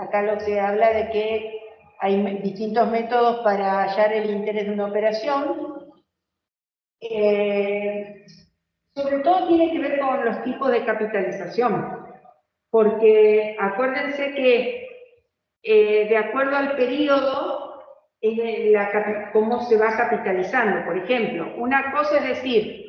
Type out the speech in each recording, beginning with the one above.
Acá lo que habla de que hay distintos métodos para hallar el interés de una operación. Sobre todo tiene que ver con los tipos de capitalización, porque acuérdense que de acuerdo al periodo, cómo se va capitalizando. Por ejemplo, una cosa es decir,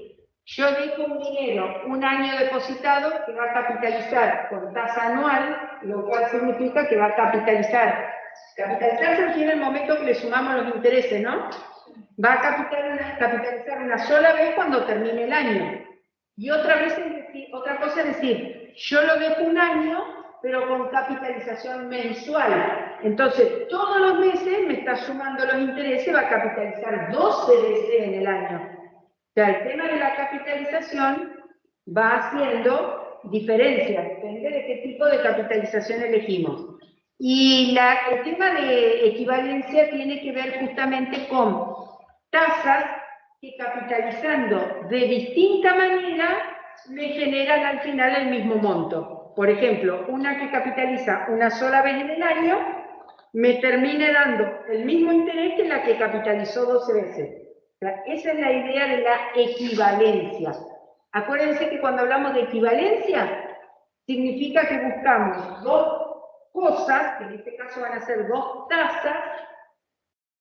yo dejo un dinero un año depositado que va a capitalizar con tasa anual, lo cual significa que va a capitalizar. Capitalizarse tiene el momento que le sumamos los intereses, ¿no? Va a capitalizar una sola vez cuando termine el año. Y otra cosa es decir, yo lo dejo un año, pero con capitalización mensual. Entonces, todos los meses me está sumando los intereses, va a capitalizar 12 veces en el año. O sea, el tema de la capitalización va haciendo diferencias, depende de qué tipo de capitalización elegimos. Y el tema de equivalencia tiene que ver justamente con tasas que capitalizando de distinta manera me generan al final el mismo monto. Por ejemplo, una que capitaliza una sola vez en el año me termine dando el mismo interés que la que capitalizó 12 veces. O sea, esa es la idea de la equivalencia. Acuérdense que cuando hablamos de equivalencia, significa que buscamos dos cosas, que en este caso van a ser dos tasas,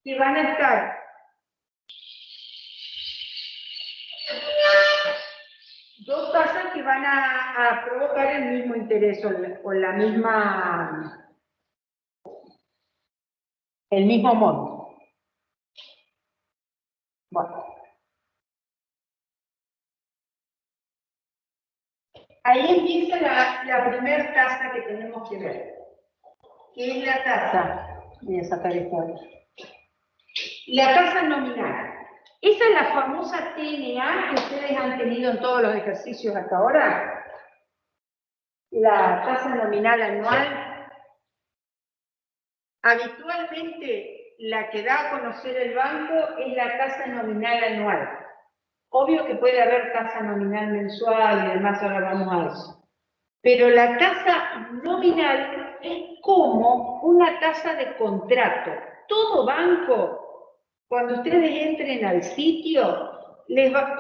que van a estar dos tasas que van a provocar el mismo interés o la misma, el mismo monto. Bueno. Ahí empieza la primera tasa que tenemos que ver, que es la tasa, voy a sacar esto ahora. La tasa nominal. Esa es la famosa TNA que ustedes han tenido en todos los ejercicios hasta ahora. La tasa nominal anual. Habitualmente la que da a conocer el banco es la tasa nominal anual. Obvio que puede haber tasa nominal mensual y demás, ahora vamos a eso. Pero la tasa nominal es como una tasa de contrato. Todo banco, cuando ustedes entren al sitio,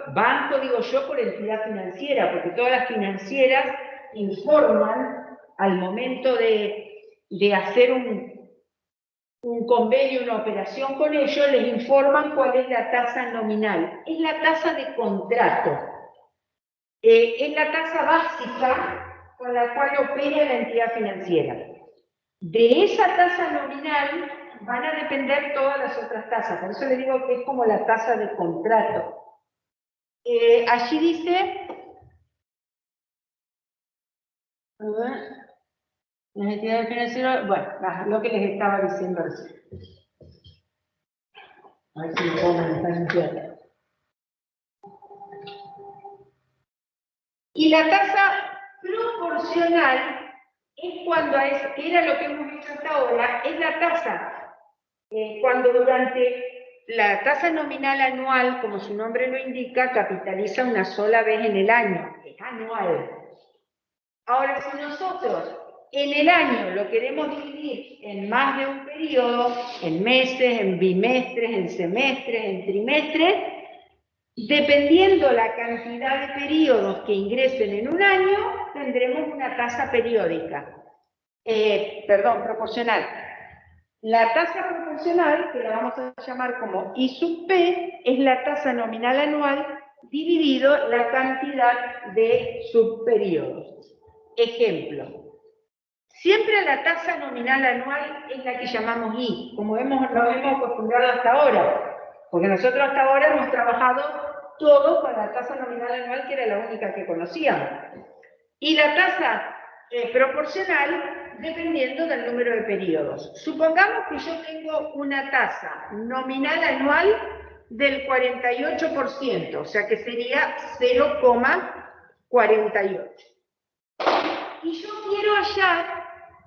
banco digo yo por entidad financiera, porque todas las financieras informan al momento de hacer un convenio, una operación con ellos, les informan cuál es la tasa nominal. Es la tasa de contrato. Es la tasa básica con la cual opera la entidad financiera. De esa tasa nominal van a depender todas las otras tasas. Por eso les digo que es como la tasa de contrato. Allí dice... Las entidades financieras, bueno, lo que les estaba diciendo recién. A ver si me puedo manejar en tierra. Y la tasa proporcional es cuando que era lo que hemos visto hasta ahora, es la tasa cuando durante la tasa nominal anual, como su nombre lo indica, capitaliza una sola vez en el año, es anual. Ahora, si nosotros en el año lo queremos dividir en más de un periodo, en meses, en bimestres, en semestres, en trimestres, dependiendo la cantidad de periodos que ingresen en un año, tendremos una tasa periódica. Proporcional. La tasa proporcional, que la vamos a llamar como I sub P, es la tasa nominal anual dividido la cantidad de subperiodos. Ejemplo. Siempre la tasa nominal anual es la que llamamos I, como nos hemos acostumbrado hasta ahora, porque nosotros hasta ahora hemos trabajado todo con la tasa nominal anual, que era la única que conocíamos. Y la tasa proporcional, dependiendo del número de periodos. Supongamos que yo tengo una tasa nominal anual del 48%, o sea que sería 0,48. Y yo quiero hallar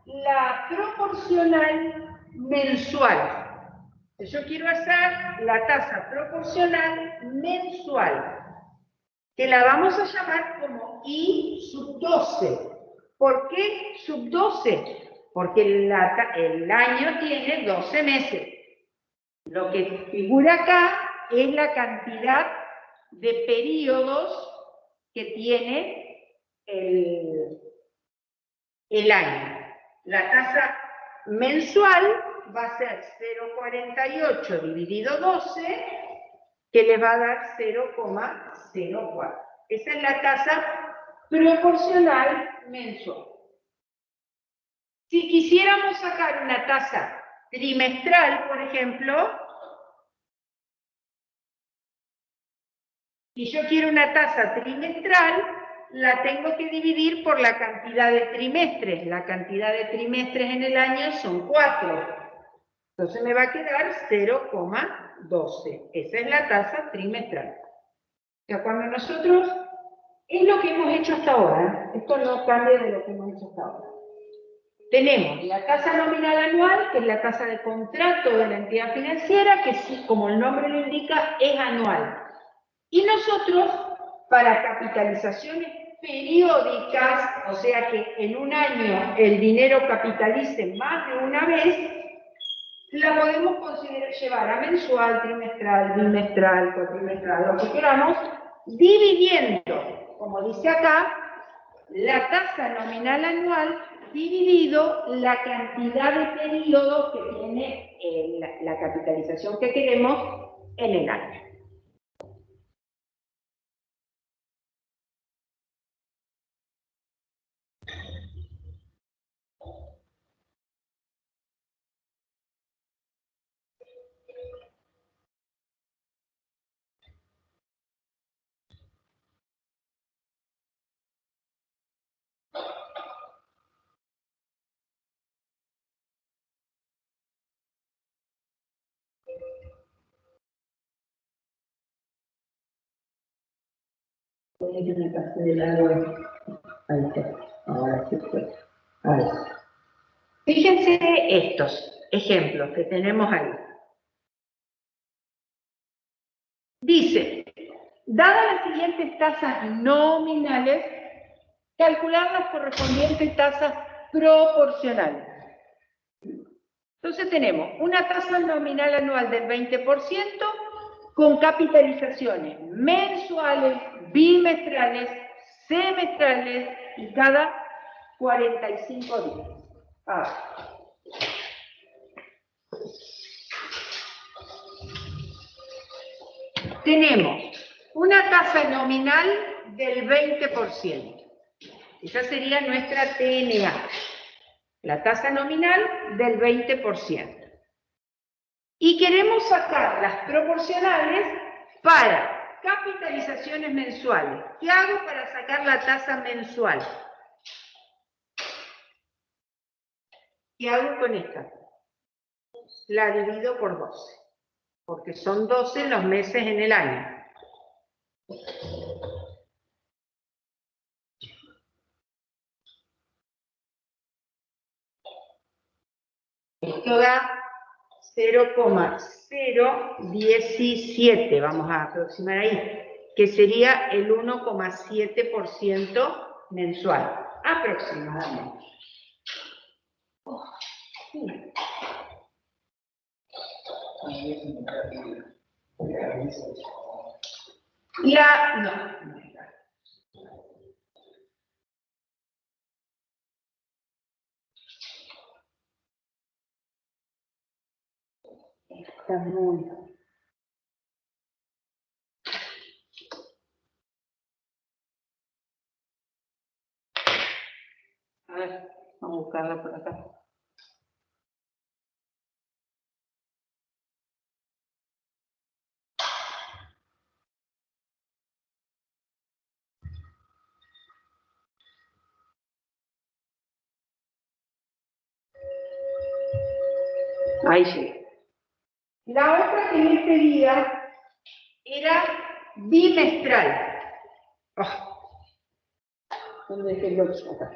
la proporcional mensual. Yo quiero hallar la tasa proporcional mensual, que la vamos a llamar como I sub 12. ¿Por qué sub 12? porque el año tiene 12 meses. Lo que figura acá es la cantidad de periodos que tiene el año. La tasa mensual va a ser 0,48 dividido 12, que le va a dar 0,04. Esa es la tasa proporcional mensual. Si quisiéramos sacar una tasa trimestral, por ejemplo, si yo quiero una tasa trimestral, la tengo que dividir por la cantidad de trimestres. La cantidad de trimestres en el año son 4. Entonces me va a quedar 0,12. Esa es la tasa trimestral. O sea, cuando nosotros, es lo que hemos hecho hasta ahora, esto no cambia de lo que hemos hecho hasta ahora. Tenemos la tasa nominal anual, que es la tasa de contrato de la entidad financiera, que sí, como el nombre lo indica, es anual. Y nosotros, para capitalizaciones periódicas, o sea que en un año el dinero capitalice más de una vez, la podemos considerar llevar a mensual, trimestral, bimestral, cuatrimestral, lo que queramos, dividiendo, como dice acá, la tasa nominal anual dividido la cantidad de periodos que tiene la capitalización que queremos en el año. Fíjense estos ejemplos que tenemos ahí. Dice, dadas las siguientes tasas nominales, calcular las correspondientes tasas proporcionales. Entonces tenemos una tasa nominal anual del 20% con capitalizaciones mensuales, bimestrales, semestrales y cada 45 días. Tenemos una tasa nominal del 20%. Esa sería nuestra TNA. La tasa nominal del 20%. Y queremos sacar las proporcionales para capitalizaciones mensuales. ¿Qué hago para sacar la tasa mensual? ¿Qué hago con esta? La divido por 12, porque son 12 los meses en el año. Esto da 0,017, vamos a aproximar ahí, que sería el 1,7% mensual, aproximadamente. No. Está muy... A ver, vamos a buscarla por acá. Ahí llegué. La otra que me pedía era bimestral. ¿Dónde dejé el otro? Acá.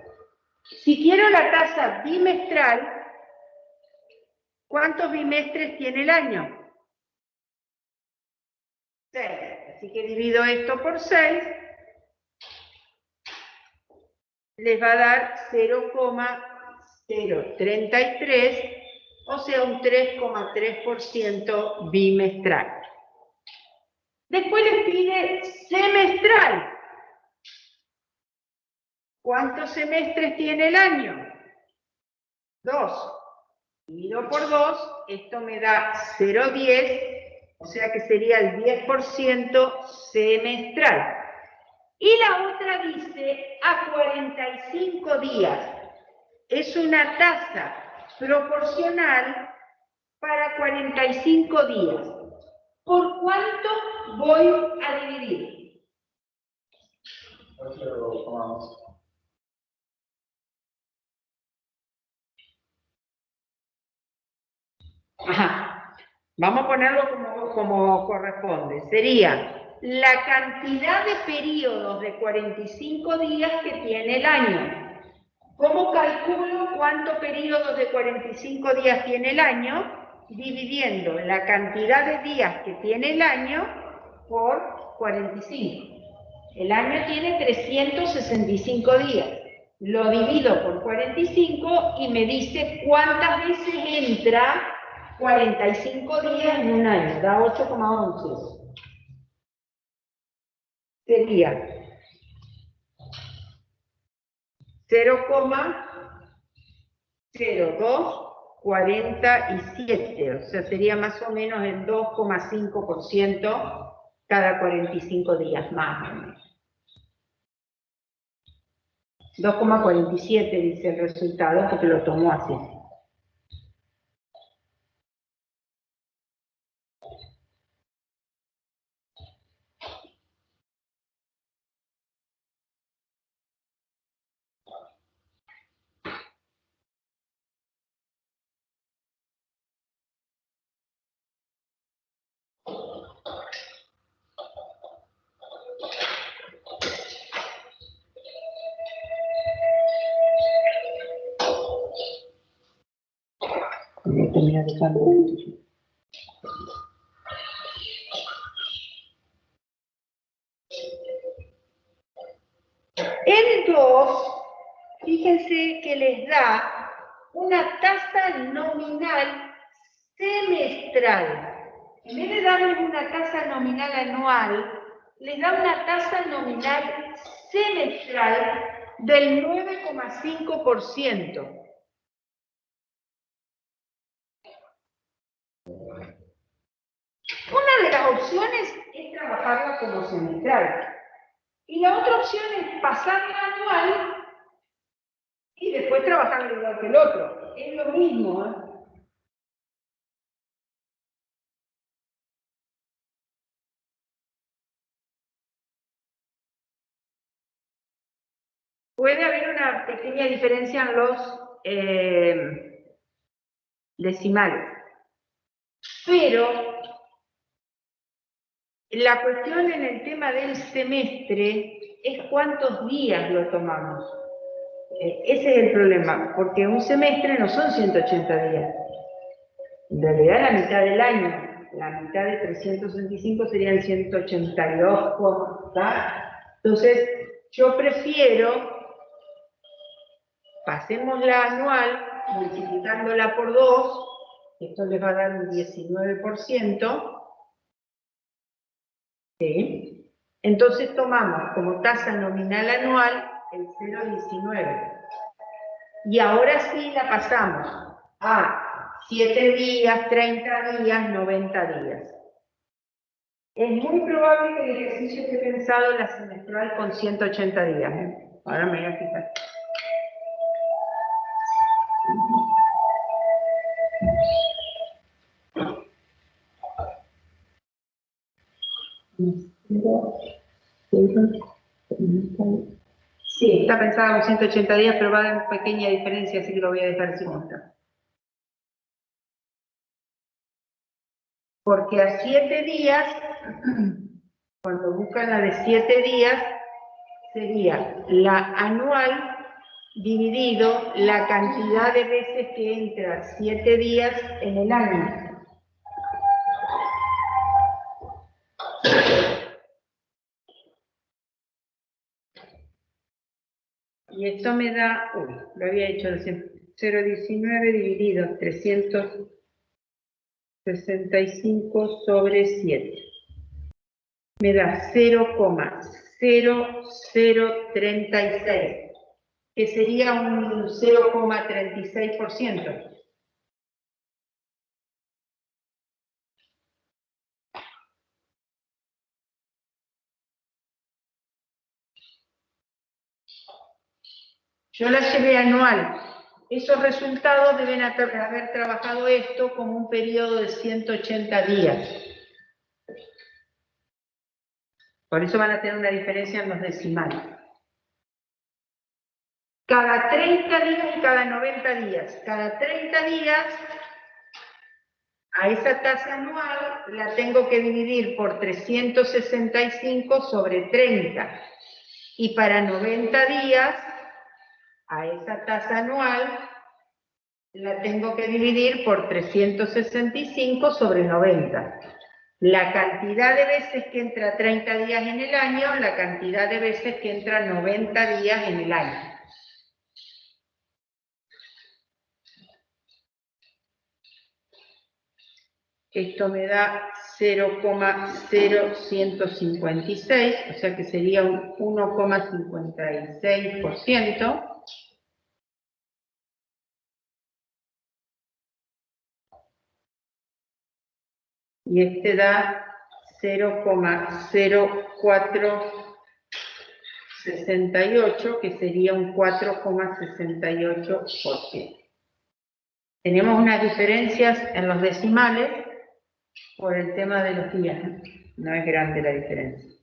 Si quiero la tasa bimestral, ¿cuántos bimestres tiene el año? 6. Así que divido esto por 6. Les va a dar 0,33, o sea, un 3,3% bimestral. Después les pide semestral. ¿Cuántos semestres tiene el año? 2. Dividido por 2, esto me da 0,10, o sea que sería el 10% semestral. Y la otra dice a 45 días. Es una tasa proporcional para 45 días. ¿Por cuánto voy a dividir? Ajá. Vamos a ponerlo como corresponde. Sería la cantidad de periodos de 45 días que tiene el año. ¿Cómo calculo cuántos periodos de 45 días tiene el año? Dividiendo la cantidad de días que tiene el año por 45. El año tiene 365 días. Lo divido por 45 y me dice cuántas veces entra 45 días en un año. Da 8,11. Sería 0,0247, o sea, sería más o menos el 2,5% cada 45 días, más o menos. 2,47 dice el resultado, porque lo tomó así. Voy a terminar de cambiar. El 2, fíjense que les da una tasa nominal semestral. En vez de darles una tasa nominal anual, les da una tasa nominal semestral del 9,5%. Una de las opciones es trabajarla como semestral. Y la otra opción es pasarla anual y después trabajarla igual que el otro. Es lo mismo, ¿eh? Puede haber una pequeña diferencia en los decimales. Pero la cuestión en el tema del semestre es cuántos días lo tomamos. Ese es el problema, porque un semestre no son 180 días. En realidad la mitad del año, la mitad de 365 serían 182, ¿está? Entonces, yo prefiero, pasemos la anual, multiplicándola por 2, esto les va a dar un 19%, ¿sí? Entonces tomamos como tasa nominal anual el 0,19. Y ahora sí la pasamos a 7 días, 30 días, 90 días. Es muy probable que el ejercicio esté pensado en la semestral con 180 días. Ahora me voy a fijar. Sí, está pensada con 180 días, pero va a haber pequeña diferencia, así que lo voy a dejar sin mostrar. Porque a 7 días, cuando buscan la de 7 días, sería la anual dividido la cantidad de veces que entra 7 días en el año. Y esto me da, lo había hecho recién, 0,19 dividido 365 sobre 7. Me da 0,0036, que sería un 0,36%. Yo la llevé anual. Esos resultados deben haber trabajado esto como un periodo de 180 días. Por eso van a tener una diferencia en los decimales. Cada 30 días y cada 90 días. Cada 30 días, a esa tasa anual la tengo que dividir por 365 sobre 30. Y para 90 días, a esa tasa anual la tengo que dividir por 365 sobre 90. La cantidad de veces que entra 30 días en el año, la cantidad de veces que entra 90 días en el año. Esto me da 0,0156, o sea que sería un 1,56%. Y este da 0,0468, que sería un 4,68%. Tenemos unas diferencias en los decimales por el tema de los días, ¿no? No es grande la diferencia.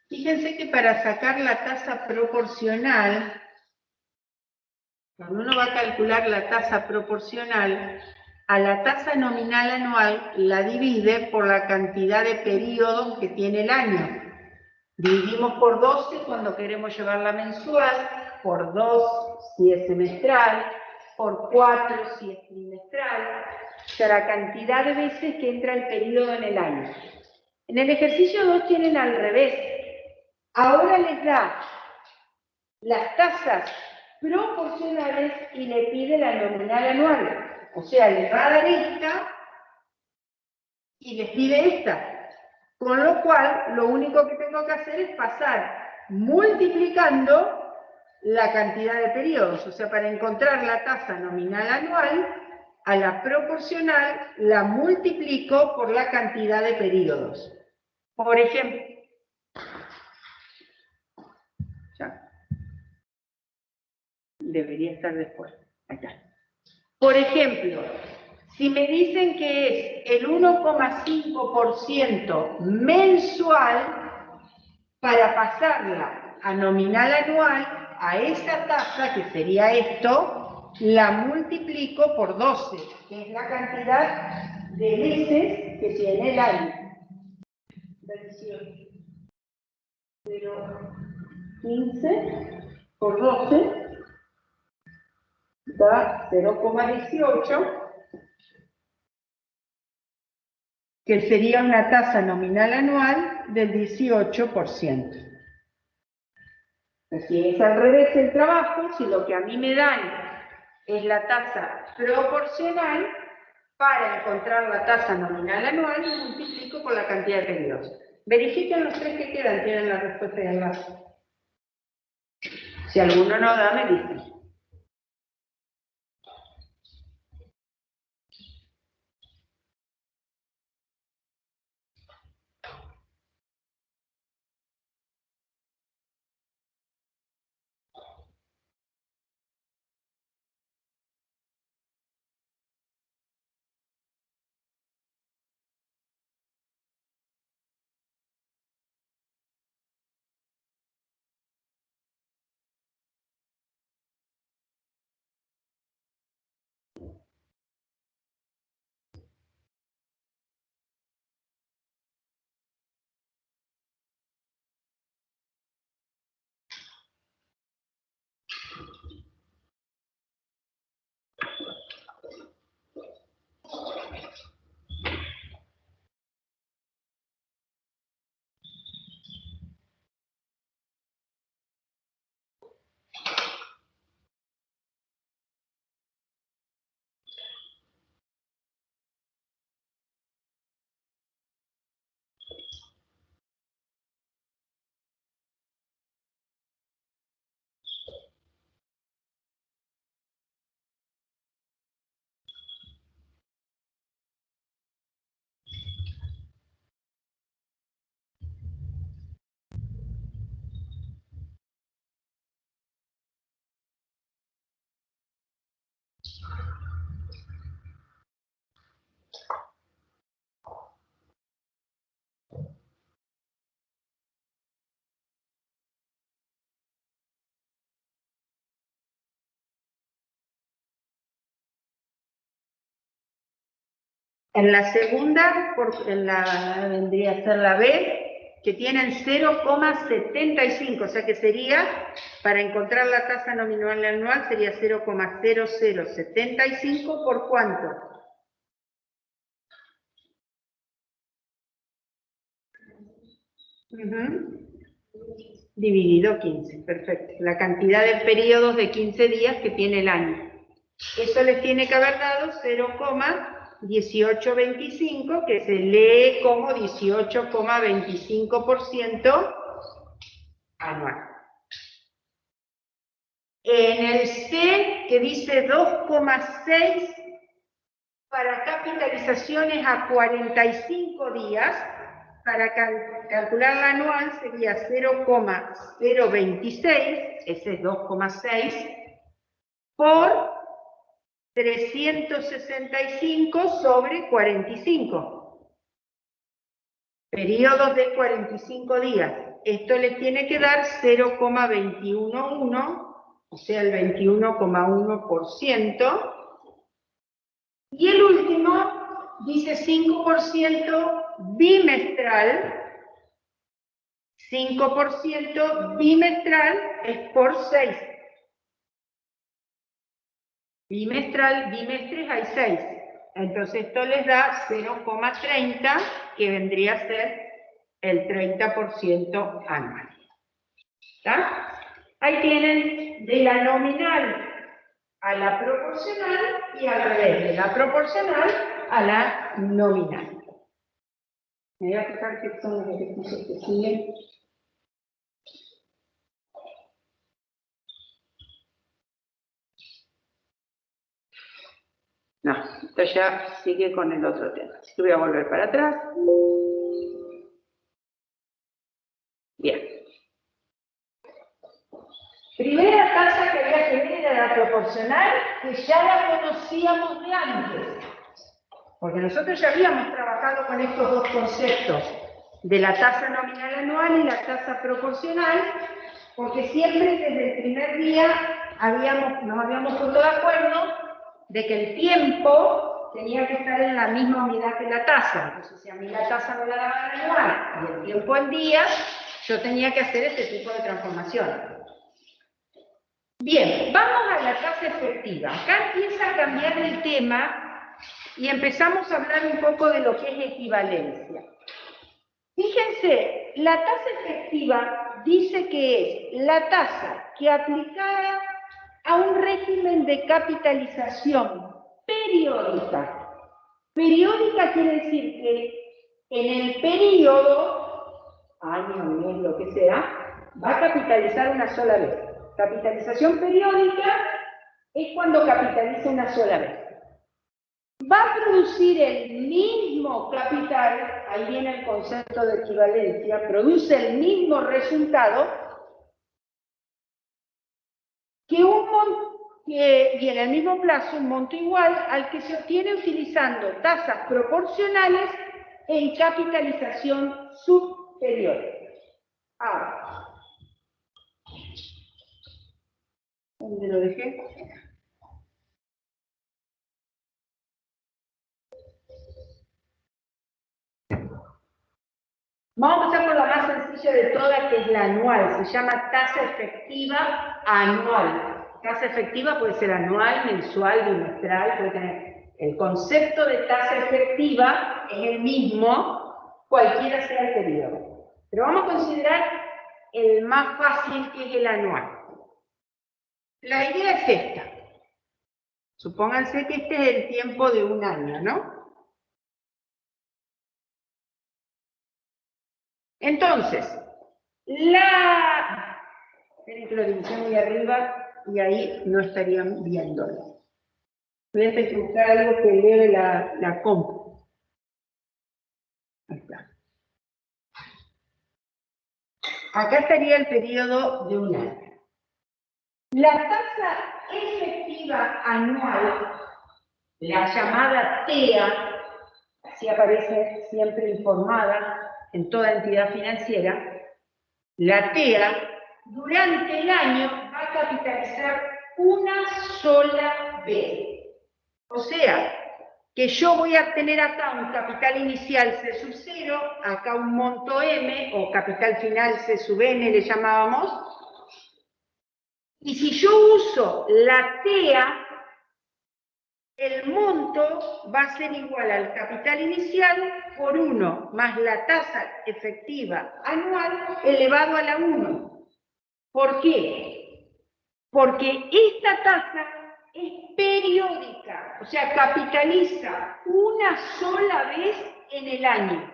Fíjense que para sacar la tasa proporcional, cuando uno va a calcular la tasa proporcional, a la tasa nominal anual la divide por la cantidad de periodos que tiene el año. Dividimos por 12 cuando queremos llevarla mensual, por 2 si es semestral, por 4 si es trimestral, o sea, la cantidad de veces que entra el periodo en el año. En el ejercicio 2 tienen al revés. Ahora les da las tasas proporcionales y le pide la nominal anual. O sea, les va a dar esta y les pide esta. Con lo cual, lo único que tengo que hacer es pasar multiplicando la cantidad de periodos. O sea, para encontrar la tasa nominal anual, a la proporcional la multiplico por la cantidad de periodos. Por ejemplo, debería estar después. Acá. Por ejemplo, si me dicen que es el 1,5% mensual, para pasarla a nominal anual, a esa tasa, que sería esto, la multiplico por 12, que es la cantidad de meses que tiene el año. 0,15 por 12 da 0,18, que sería una tasa nominal anual del 18%. Si es al revés el trabajo, si lo que a mí me dan es la tasa proporcional, para encontrar la tasa nominal anual, multiplico por la cantidad de periodos. Verifiquen los tres que quedan, tienen la respuesta de abajo. Si alguno no da, me dicen. En la segunda, vendría a ser la B, que tienen 0,75, o sea que sería, para encontrar la tasa nominal anual, sería 0,0075 por ¿cuánto? Dividido 15, perfecto. La cantidad de periodos de 15 días que tiene el año. Eso les tiene que haber dado 0,1825, que se lee como 18,25% anual. En el C, que dice 2,6 para capitalizaciones a 45 días, para calcular la anual sería 0,026, ese es 2,6, por 365 sobre 45. Periodos de 45 días. Esto le tiene que dar 0,211, o sea, el 21,1%. Y el último dice 5% bimestral. 5% bimestral es por 6. Bimestres hay 6. Entonces esto les da 0,30, que vendría a ser el 30% anual. ¿Está? Ahí tienen de la nominal a la proporcional y al revés, de la proporcional a la nominal. Me voy a fijar que son los ejercicios que siguen. No, esto ya sigue con el otro tema. Así que voy a volver para atrás. Bien. Primera tasa que había que ver era la proporcional, que ya la conocíamos de antes. Porque nosotros ya habíamos trabajado con estos dos conceptos, de la tasa nominal anual y la tasa proporcional, porque siempre desde el primer día nos habíamos puesto de acuerdo de que el tiempo tenía que estar en la misma unidad que la tasa. Entonces, si a mí la tasa me la daban anual y el tiempo en días, yo tenía que hacer este tipo de transformación. Bien, vamos a la tasa efectiva. Acá empieza a cambiar el tema y empezamos a hablar un poco de lo que es equivalencia. Fíjense, la tasa efectiva dice que es la tasa que aplicada a un régimen de capitalización periódica. Periódica quiere decir que en el periodo, año, mes, lo que sea, va a capitalizar una sola vez. Capitalización periódica es cuando capitaliza una sola vez. Va a producir el mismo capital, ahí viene el concepto de equivalencia, produce el mismo resultado que y en el mismo plazo un monto igual al que se obtiene utilizando tasas proporcionales en capitalización superior. Ahora, ¿dónde lo dejé? Vamos a empezar por la más sencilla de todas, que es la anual. Se llama tasa efectiva anual. Tasa efectiva puede ser anual, mensual, bimestral, puede tener. El concepto de tasa efectiva es el mismo, cualquiera sea el periodo. Pero vamos a considerar el más fácil, que es el anual. La idea es esta. Supónganse que este es el tiempo de un año, ¿no? Entonces, esperen que lo dibujé muy arriba y ahí no estarían viéndolo. Voy a buscar algo que lee la compu. Ahí está. Acá estaría el periodo de un año. La tasa efectiva anual, la llamada TEA, así aparece siempre informada en toda entidad financiera, la TEA durante el año va a capitalizar una sola vez. O sea, que yo voy a tener acá un capital inicial C sub 0, acá un monto M, o capital final C sub N le llamábamos, y si yo uso la TEA, el monto va a ser igual al capital inicial por 1 más la tasa efectiva anual elevado a la 1. ¿Por qué? Porque esta tasa es periódica, o sea, capitaliza una sola vez en el año.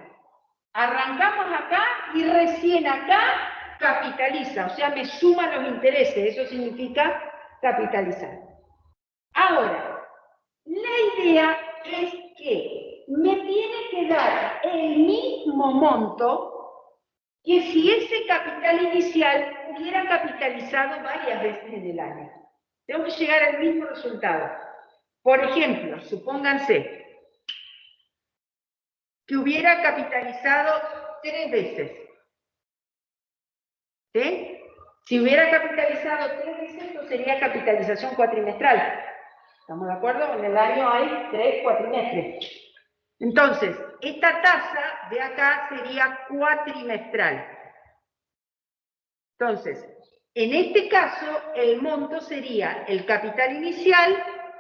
Arrancamos acá y recién acá capitaliza, o sea, me suma los intereses, eso significa capitalizar. Ahora, la idea es que me tiene que dar el mismo monto que si ese capital inicial hubiera capitalizado varias veces en el año. Tengo que llegar al mismo resultado. Por ejemplo, supónganse que hubiera capitalizado 3 veces. ¿Sí? Si hubiera capitalizado 3 veces, esto sería capitalización cuatrimestral. ¿Estamos de acuerdo? En el año hay 3 cuatrimestres. Entonces, esta tasa de acá sería cuatrimestral. Entonces, en este caso, el monto sería el capital inicial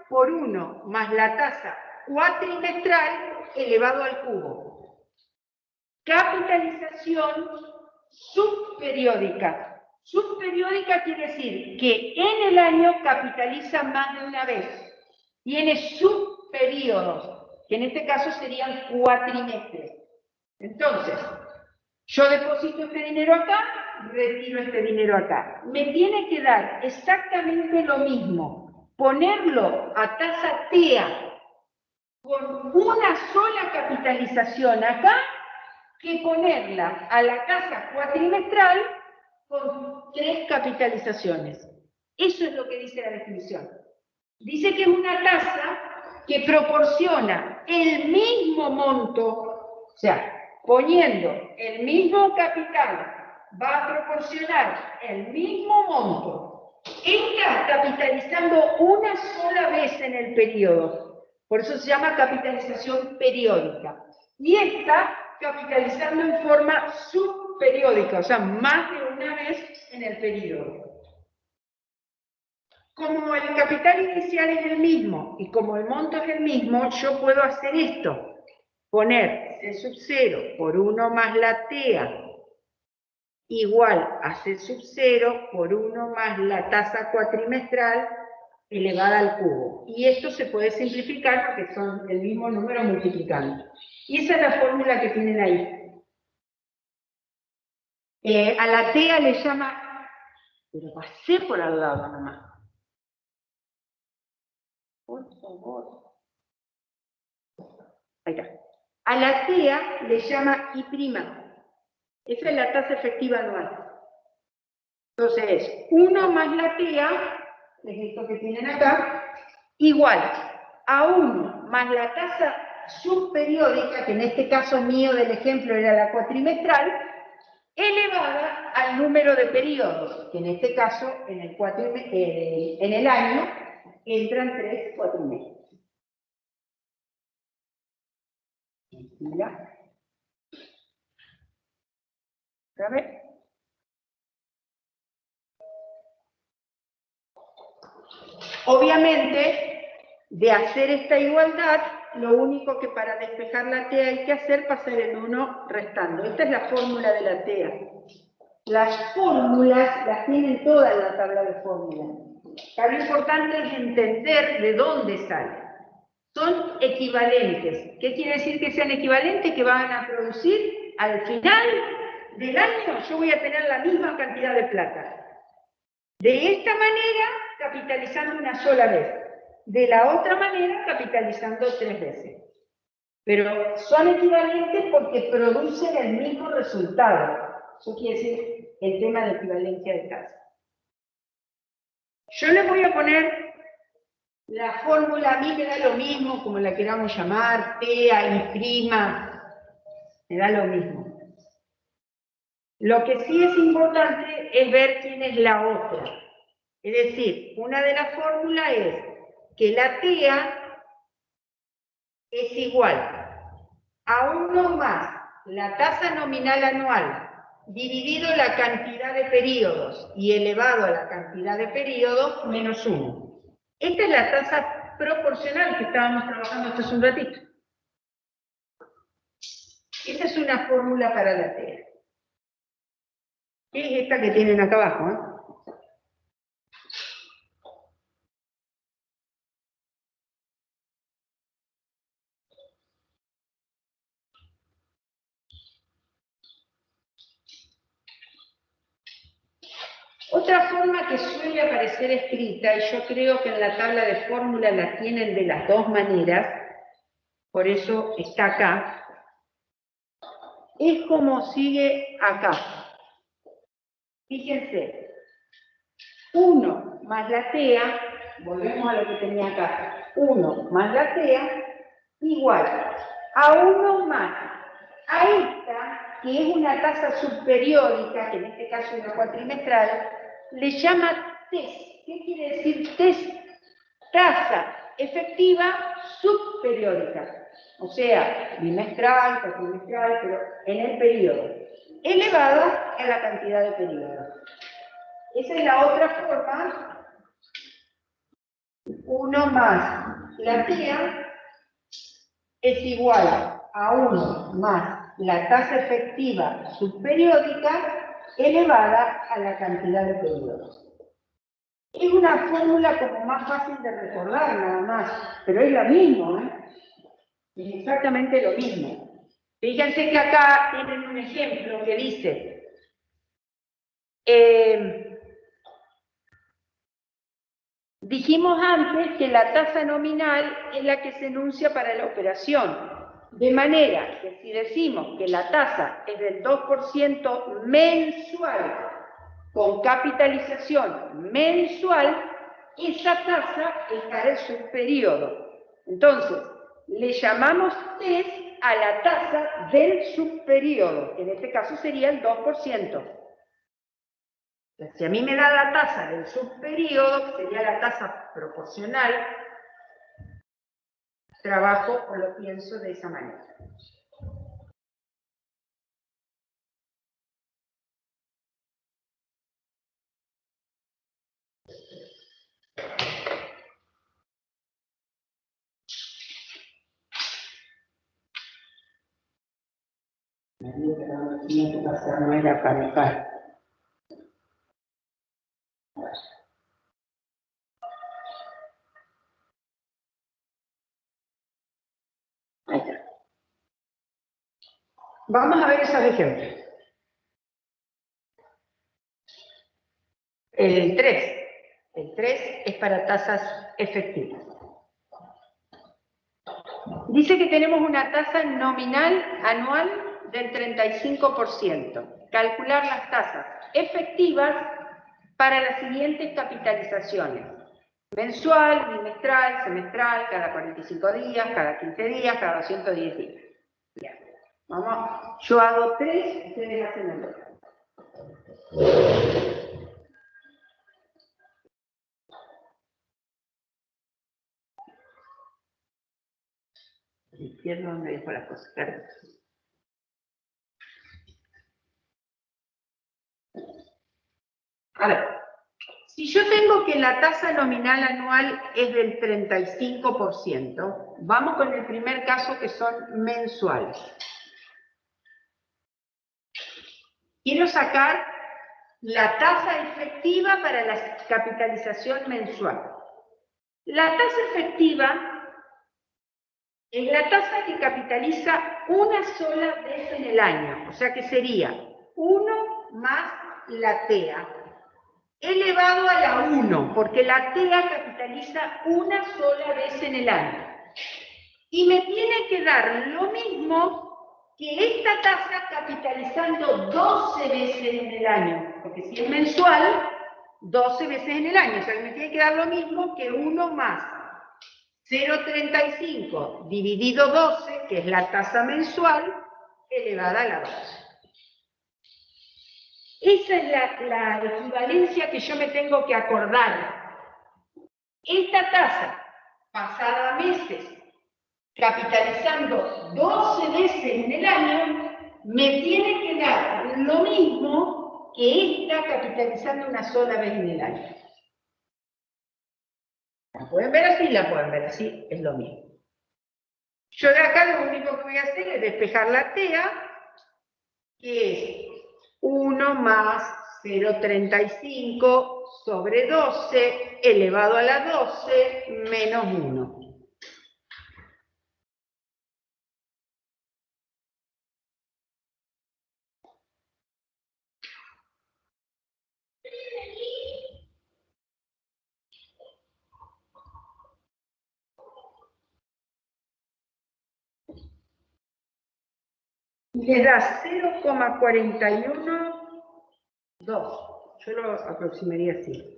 por 1 más la tasa cuatrimestral elevado al cubo. Capitalización subperiódica. Subperiódica quiere decir que en el año capitaliza más de una vez. Tiene subperíodos, que en este caso serían cuatrimestres. Entonces, yo deposito este dinero acá, retiro este dinero acá. Me tiene que dar exactamente lo mismo, ponerlo a tasa TEA con una sola capitalización acá, que ponerla a la tasa cuatrimestral con 3 capitalizaciones. Eso es lo que dice la definición. Dice que es una tasa que proporciona el mismo monto, o sea, poniendo el mismo capital, va a proporcionar el mismo monto. Está capitalizando una sola vez en el periodo. Por eso se llama capitalización periódica. Y está capitalizando en forma subperiódica, o sea, más de una vez en el periodo. Como el capital inicial es el mismo y como el monto es el mismo, yo puedo hacer esto. Poner C sub 0 por 1 más la TEA igual a C sub 0 por 1 más la tasa cuatrimestral elevada al cubo. Y esto se puede simplificar porque son el mismo número multiplicando. Y esa es la fórmula que tienen ahí. A la TEA le llama, pero pasé por al lado nomás. Por favor. Ahí está. A la TEA le llama I'. Esa es la tasa efectiva anual. Entonces es 1 más la TEA, es esto que tienen acá, igual a 1 más la tasa subperiódica, que en este caso mío del ejemplo era la cuatrimestral, elevada al número de periodos, que en este caso en el año entran 3 cuatrimestres. Mira. ¿Otra vez? Obviamente, de hacer esta igualdad, lo único que para despejar la TEA hay que hacer es pasar el 1 restando. Esta es la fórmula de la TEA. Las fórmulas las tienen todas en la tabla de fórmulas. Lo importante es entender de dónde salen. Son equivalentes. ¿Qué quiere decir que sean equivalentes? Que van a producir al final del año, yo voy a tener la misma cantidad de plata. De esta manera, capitalizando una sola vez. De la otra manera, capitalizando 3 veces. Pero son equivalentes porque producen el mismo resultado. Eso quiere decir el tema de equivalencia de tasa. Yo le voy a poner la fórmula, a mí me da lo mismo, como la queramos llamar, TEA, I', me da lo mismo. Lo que sí es importante es ver quién es la otra. Es decir, una de las fórmulas es que la TEA es igual a 1 más la tasa nominal anual dividido la cantidad de periodos y elevado a la cantidad de periodos menos 1. Esta es la tasa proporcional que estábamos trabajando hasta hace un ratito. Esta es una fórmula para la TEA. Es esta que tienen acá abajo, ¿eh? Otra forma que suele aparecer escrita, y yo creo que en la tabla de fórmula la tienen de las dos maneras, por eso está acá, es como sigue acá. Fíjense, 1 más la TEA, volvemos a lo que tenía acá, 1 más la TEA, igual a 1 más a esta, que es una tasa subperiódica, que en este caso es una cuatrimestral, le llama TES. ¿Qué quiere decir TES? Tasa efectiva subperiódica. O sea, bimestral, cuatrimestral, pero en el periodo. Elevado a la cantidad de periodos. Esa es la otra forma. 1 más la TEA es igual a 1 más la tasa efectiva subperiódica elevada a la cantidad de periodos. Es una fórmula como más fácil de recordar nada más, pero es lo mismo, ¿eh? Es exactamente lo mismo. Fíjense que acá tienen un ejemplo que dice, dijimos antes que la tasa nominal es la que se enuncia para la operación, de manera que si decimos que la tasa es del 2% mensual, con capitalización mensual, esa tasa estará en su periodo. Entonces, le llamamos TES a la tasa del subperiodo, que en este caso sería el 2%. Si a mí me da la tasa del subperiodo, que sería la tasa proporcional, trabajo o lo pienso de esa manera. No era para acá. Ahí está. Vamos a ver esos ejemplos. El 3. El 3 es para tasas efectivas. Dice que tenemos una tasa nominal anual del 35%. Calcular las tasas efectivas para las siguientes capitalizaciones. Mensual, bimestral, semestral, cada 45 días, cada 15 días, cada 210 días. Bien. Vamos, yo hago 3, ustedes hacen el otro. Izquierdo donde dejo las cosas, claro. A ver, si yo tengo que la tasa nominal anual es del 35%, vamos con el primer caso que son mensuales. Quiero sacar la tasa efectiva para la capitalización mensual. La tasa efectiva es la tasa que capitaliza una sola vez en el año, o sea que sería 1 más la TEA, elevado a la 1, porque la TEA capitaliza una sola vez en el año. Y me tiene que dar lo mismo que esta tasa capitalizando 12 veces en el año, porque si es mensual, 12 veces en el año, o sea que me tiene que dar lo mismo que 1 más 0,35 dividido 12, que es la tasa mensual, elevada a la 12. Esa es la equivalencia que yo me tengo que acordar. Esta tasa, pasada a meses, capitalizando 12 veces en el año, me tiene que dar lo mismo que esta capitalizando una sola vez en el año. ¿La pueden ver así? La pueden ver así, es lo mismo. Yo de acá lo único que voy a hacer es despejar la TEA, que es 1 más 0,35 sobre 12 elevado a la 12 menos 1. Le da 0,412. Yo lo aproximaría así.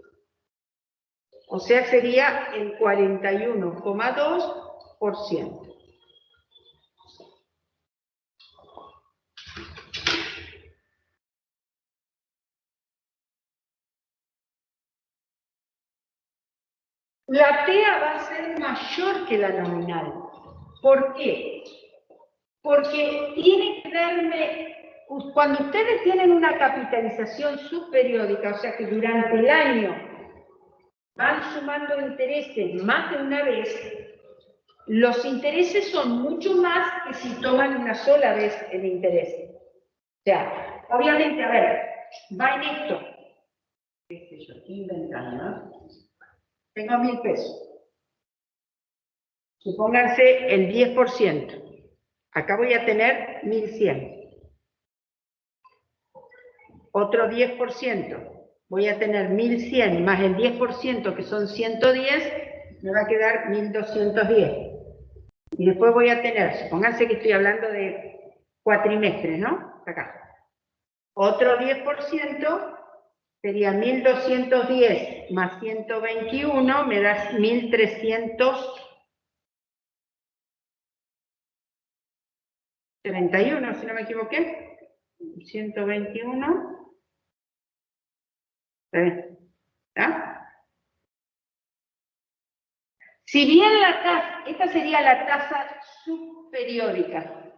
O sea, sería el 41,2%. La TEA va a ser mayor que la nominal. ¿Por qué? Porque tiene que darme, cuando ustedes tienen una capitalización subperiódica, o sea que durante el año van sumando intereses más de una vez, los intereses son mucho más que si toman una sola vez el interés. O sea, obviamente, a ver, va en esto. ¿Qué sé yo? Inventando, ¿no? Tengo 1.000 pesos. Supónganse el 10%. Acá voy a tener 1.100. Otro 10%. Voy a tener 1.100 más el 10%, que son 110, me va a quedar 1.210. Y después voy a tener, supónganse que estoy hablando de cuatrimestres, ¿no? Acá. Otro 10% sería 1.210 más 121, me da 1.331, si no me equivoqué. 121. ¿Está? Si bien la tasa, esta sería la tasa subperiódica,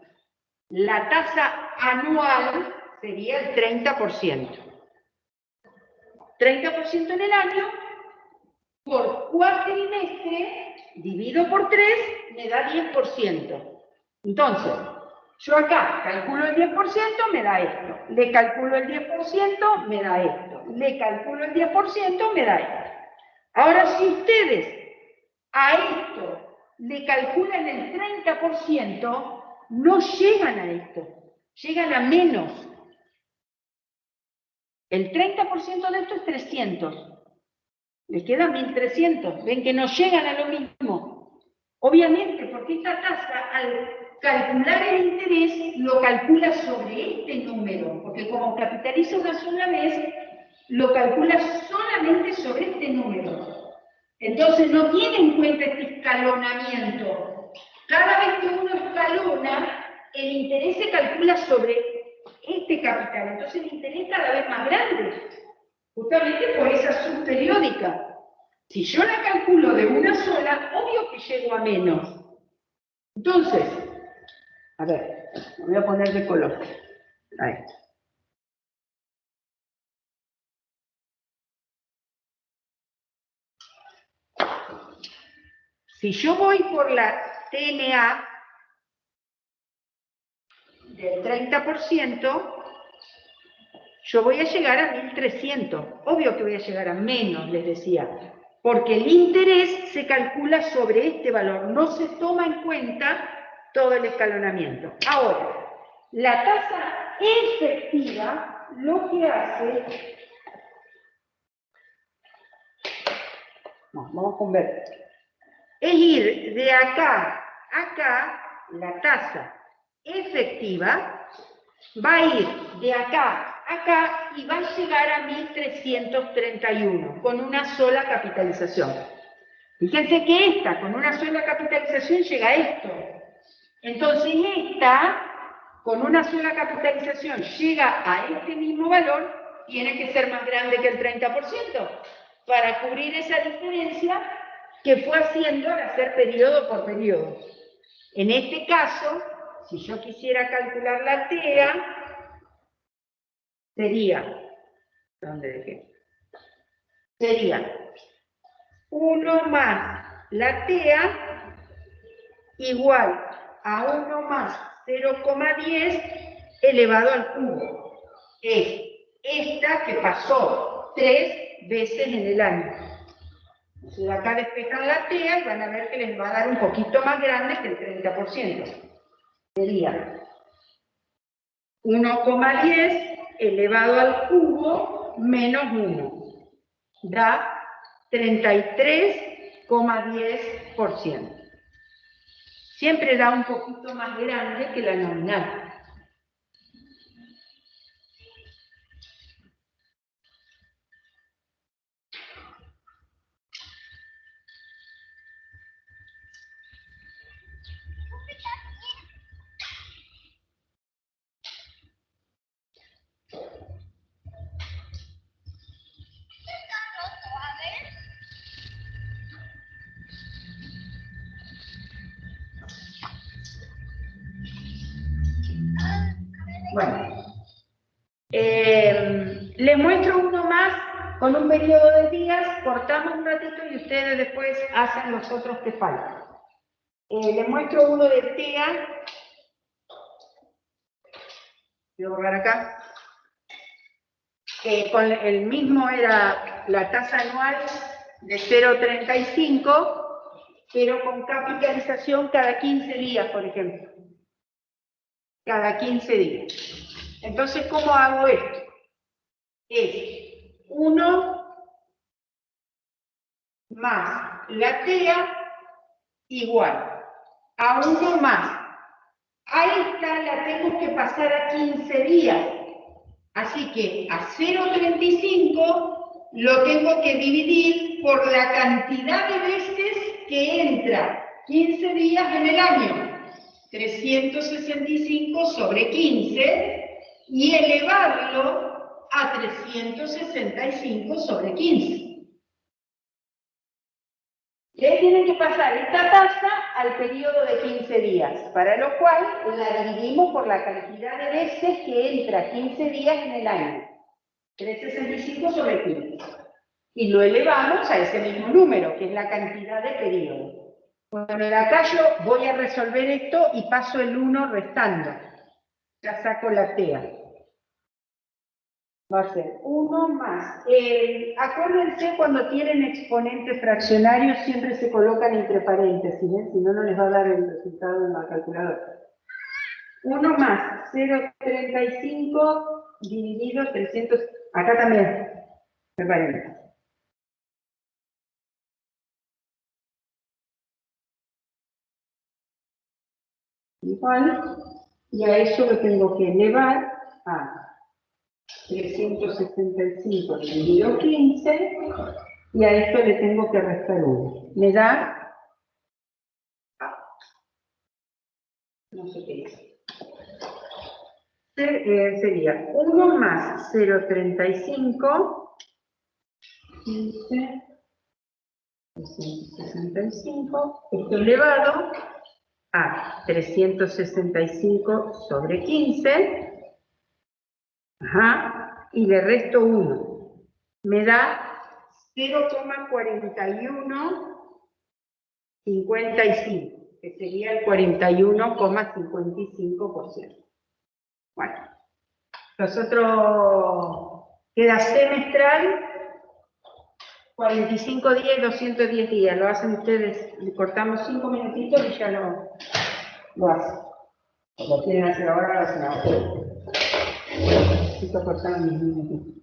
la tasa anual sería el 30%. 30% en el año, por cuatrimestre, dividido por 3, me da 10%. Entonces, yo acá calculo el 10%, me da esto. Le calculo el 10%, me da esto. Le calculo el 10%, me da esto. Ahora, si ustedes a esto le calculan el 30%, no llegan a esto, llegan a menos. El 30% de esto es 300. Les quedan 1.300. Ven que no llegan a lo mismo. Obviamente, porque esta tasa, al calcular el interés, lo calcula sobre este número, porque como capitaliza una sola vez, lo calcula solamente sobre este número. Entonces no tiene en cuenta este escalonamiento. Cada vez que uno escalona, el interés se calcula sobre este capital. Entonces el interés es cada vez más grande, justamente por esa subperiódica. Si yo la calculo de una sola, obvio que llego a menos. Entonces, a ver, me voy a poner de color. Ahí. Si yo voy por la TNA del 30%, yo voy a llegar a 1.300. Obvio que voy a llegar a menos, les decía, porque el interés se calcula sobre este valor, no se toma en cuenta todo el escalonamiento. Ahora, la tasa efectiva lo que hace... Vamos a convertir. Es ir de acá a acá, la tasa efectiva va a ir de acá a acá y va a llegar a 1.331 con una sola capitalización. Fíjense que esta, con una sola capitalización, llega a esto. Entonces esta, con una sola capitalización, llega a este mismo valor, tiene que ser más grande que el 30% para cubrir esa diferencia que fue haciendo al hacer periodo por periodo. En este caso, si yo quisiera calcular la TEA, sería, ¿dónde dejé? Sería 1 más la TEA igual a 1 más 0,10 elevado al cubo. Es esta que pasó 3 veces en el año. Entonces acá despejan la TEA y van a ver que les va a dar un poquito más grande que el 30%. Sería 1,10 elevado al cubo menos 1. Da 33,10%. Siempre da un poquito más grande que la nominal. Bueno, les muestro uno más con un periodo de días, cortamos un ratito y ustedes después hacen los otros que faltan. Les muestro uno de TEA. Voy a borrar acá. Con el mismo era la tasa anual de 0,35, pero con capitalización cada 15 días, por ejemplo. Cada 15 días. Entonces, ¿cómo hago esto? Es 1 más la TEA igual a 1 más. A esta la tengo que pasar a 15 días. Así que a 0,35 lo tengo que dividir por la cantidad de veces que entra 15 días en el año. 365 sobre 15 y elevarlo a 365 sobre 15. Le tienen que pasar esta tasa al periodo de 15 días, para lo cual la dividimos por la cantidad de veces que entra 15 días en el año. 365 sobre 15. Y lo elevamos a ese mismo número, que es la cantidad de periodo. Bueno, acá yo voy a resolver esto y paso el 1 restando. Ya saco la TEA. Va a ser 1 más. Acuérdense, cuando tienen exponentes fraccionarios siempre se colocan entre paréntesis, ¿eh? Si no, no les va a dar el resultado en la calculadora. 1 más 0,35 dividido 300. Acá también, entre paréntesis. Igual, y a eso lo tengo que elevar a 365 dividido 15, y a esto le tengo que restar 1. Me da, no sé qué es, sería 1 más 0,35, 15, 365, esto elevado a 365 sobre 15, ajá, y le resto 1. Me da 0,4155, que sería el 41,55%. Bueno, nosotros queda semestral, 45 días y 210 días. Lo hacen ustedes, le cortamos 5 minutitos y ya lo hacen. Lo quieren hacer ahora, lo hacen ahora. Necesito cortar mis minutitos.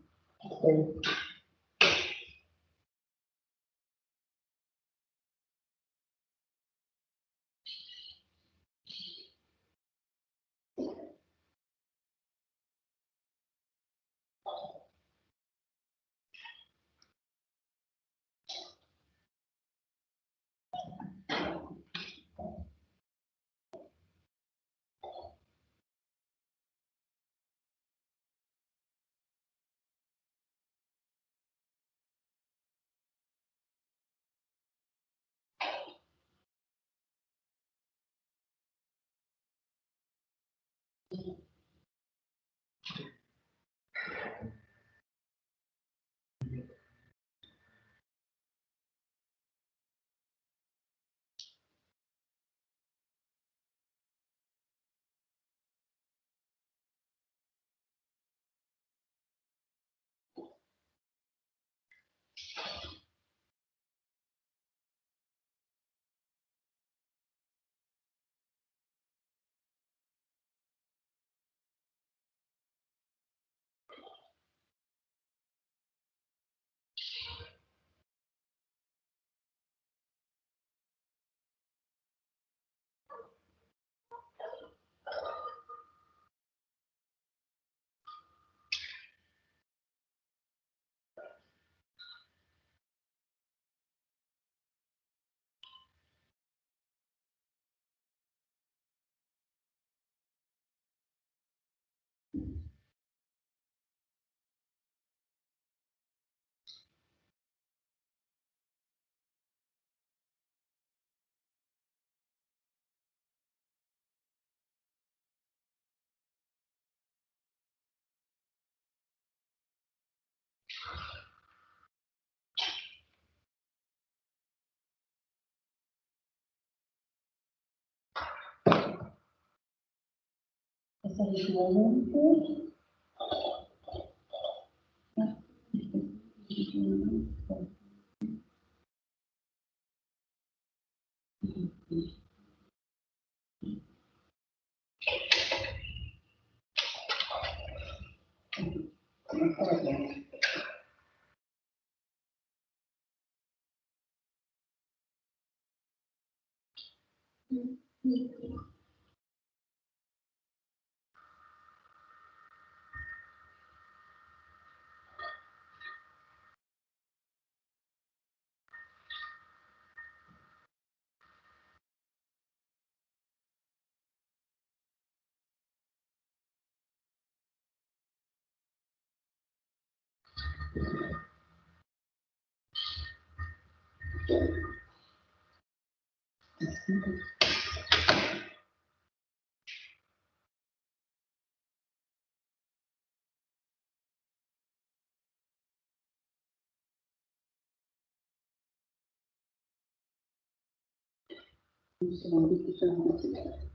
Un segundito solamente.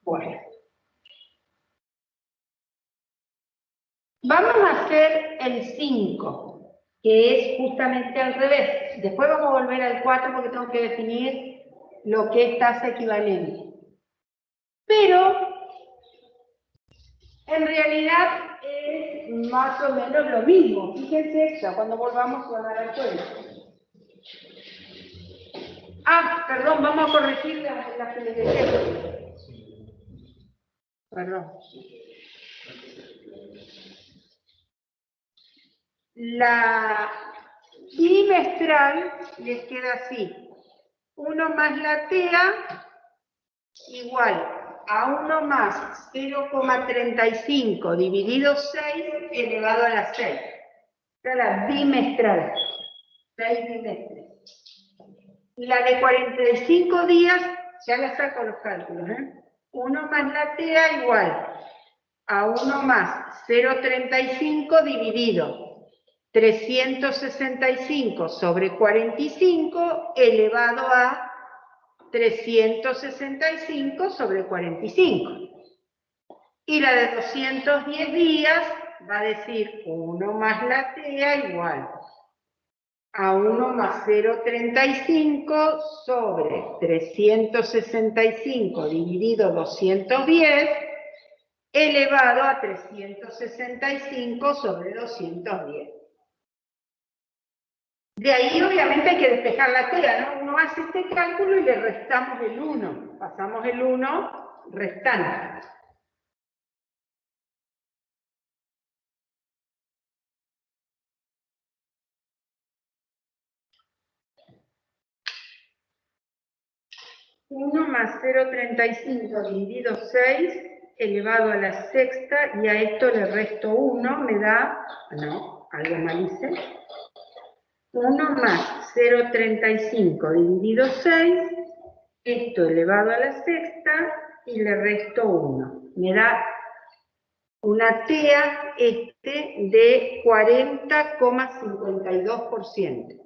Bueno. Vamos a hacer el 5, que es justamente al revés. Después vamos a volver al 4 porque tengo que definir lo que es tasa equivalente. Pero, en realidad, es más o menos lo mismo. Fíjense, ya cuando volvamos se van a dar cuenta. Ah, perdón, vamos a corregir la que les dejé. Perdón. La bimestral les queda así. 1 más la TEA igual a 1 más 0,35 dividido 6 elevado a la 6. Esta es la bimestral. 6 bimestres. La de 45 días, ya la saco los cálculos, 1 más la TEA igual a 1 más 0,35 dividido 365 sobre 45 elevado a 365 sobre 45. Y la de 210 días va a decir 1 más la TEA igual a 1 más 0,35 sobre 365 dividido 210 elevado a 365 sobre 210. De ahí obviamente hay que despejar la TEA, ¿no? Uno hace este cálculo y le restamos el 1. Pasamos el 1 restando. Uno más 0,35 dividido 6 elevado a la sexta, y a esto le resto 1, me da, no, algo mal hice. 1 más 0,35 dividido 6, esto elevado a la sexta, y le resto 1. Me da una TEA de 40,52%.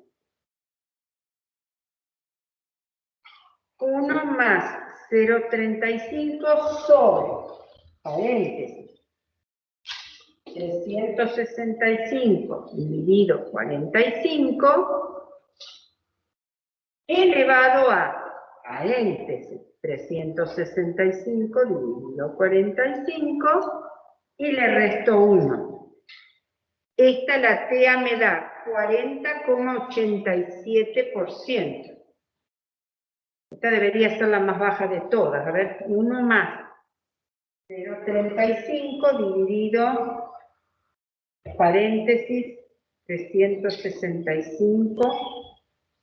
1 más 0,35 sobre, paréntesis, 365 dividido 45, elevado a, paréntesis, 365 dividido 45, y le resto 1. Esta la TEA me da 40,87%. Esta debería ser la más baja de todas. A ver, 1 más 0,35 dividido, paréntesis, 365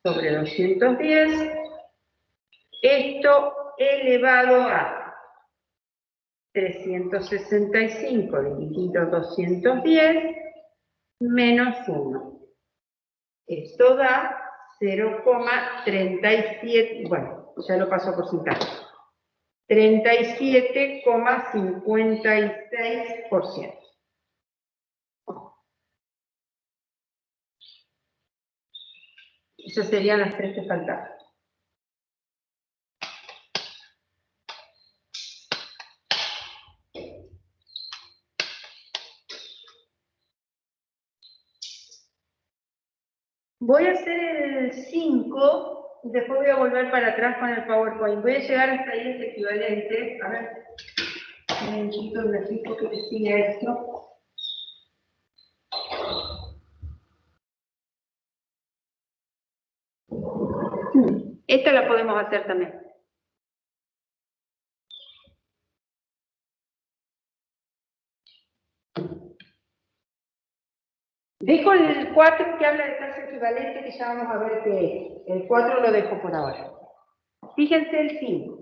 sobre 210. Esto elevado a 365 dividido 210 menos 1. Esto da 0,37, bueno, ya lo paso a porcentaje. 37,56%. Esas serían las 3 que faltaban. Voy a hacer el 5, después voy a volver para atrás con el PowerPoint. Voy a llegar hasta ahí el equivalente. A ver, un chiquito de fijo que te sigue esto. Esta la podemos hacer también. Dejo el 4 que habla de tasa equivalente, que ya vamos a ver qué es. El 4 lo dejo por ahora. Fíjense el 5.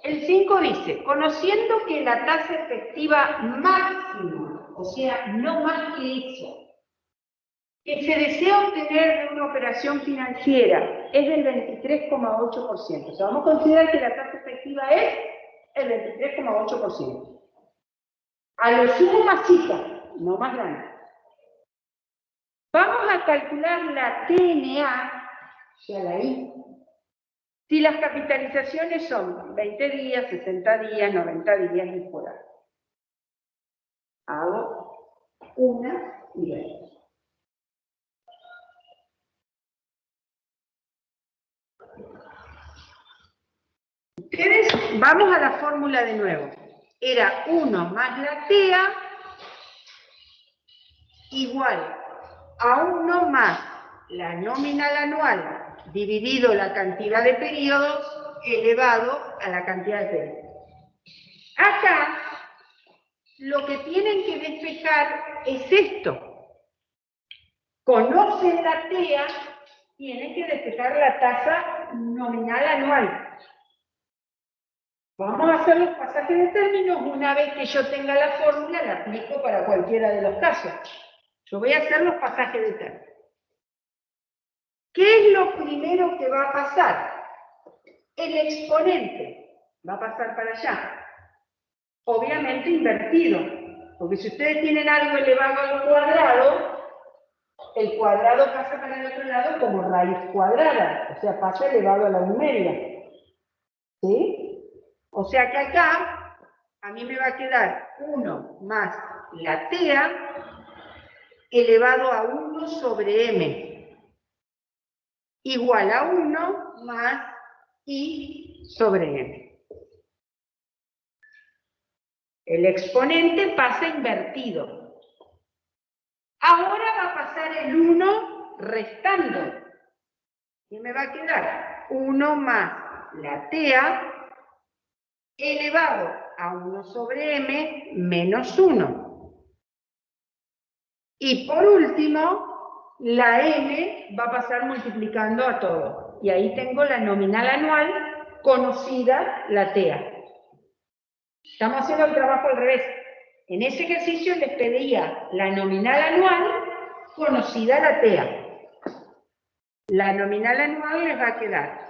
El 5 dice, conociendo que la tasa efectiva máxima, o sea, no más que eso, que se desea obtener de una operación financiera es del 23,8%. O sea, vamos a considerar que la tasa efectiva es el 23,8%. A lo sumo más chica, no más grande. Vamos a calcular la TNA, ya la I, Si las capitalizaciones son 20 días, 60 días, 90 días y por ahí. Hago una y 20. Ustedes, vamos a la fórmula de nuevo. Era 1 más la TEA igual a 1 más la nominal anual dividido la cantidad de periodos elevado a la cantidad de periodos. Acá lo que tienen que despejar es esto. Conocen la TEA, tienen que despejar la tasa nominal anual. Vamos a hacer los pasajes de términos. Una vez que yo tenga la fórmula, la aplico para cualquiera de los casos. Yo voy a hacer los pasajes de términos. ¿Qué es lo primero que va a pasar? El exponente va a pasar para allá. Obviamente invertido. Porque si ustedes tienen algo elevado al cuadrado, el cuadrado pasa para el otro lado como raíz cuadrada. O sea, pasa elevado a la 1/2. ¿Sí? O sea que acá a mí me va a quedar 1 más la TEA elevado a 1 sobre M igual a 1 más I sobre M. El exponente pasa invertido. Ahora va a pasar el 1 restando. Y me va a quedar 1 más la TEA elevado a 1 sobre M menos 1. Y por último, la M va a pasar multiplicando a todo. Y ahí tengo la nominal anual conocida, la TEA. Estamos haciendo el trabajo al revés. En ese ejercicio les pedía la nominal anual conocida, la TEA. La nominal anual les va a quedar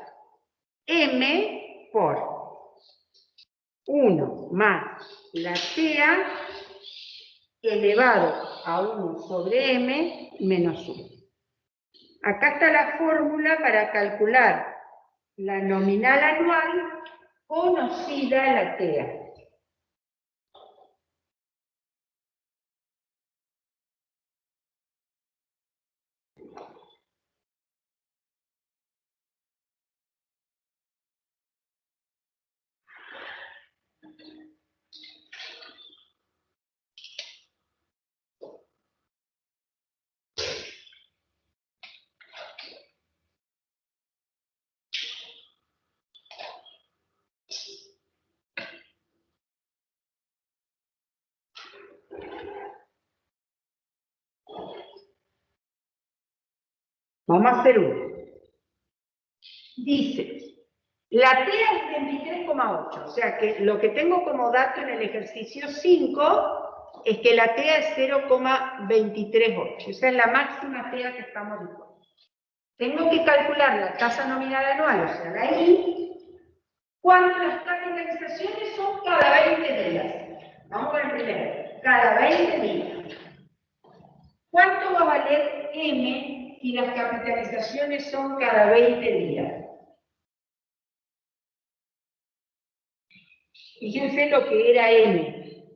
M por 1 más la TEA elevado a 1 sobre M menos 1. Acá está la fórmula para calcular la nominal anual conocida, la TEA. Vamos a hacer uno. Dice, la TEA es 23,8, o sea que lo que tengo como dato en el ejercicio 5 es que la TEA es 0,238. Esa es la máxima TEA que estamos buscando. Tengo que calcular la tasa nominal anual, o sea, la I, cuando las capitalizaciones son cada 20 días. Vamos con el primero. Cada 20 días. ¿Cuánto va a valer M si las capitalizaciones son cada 20 días? Fíjense lo que era M.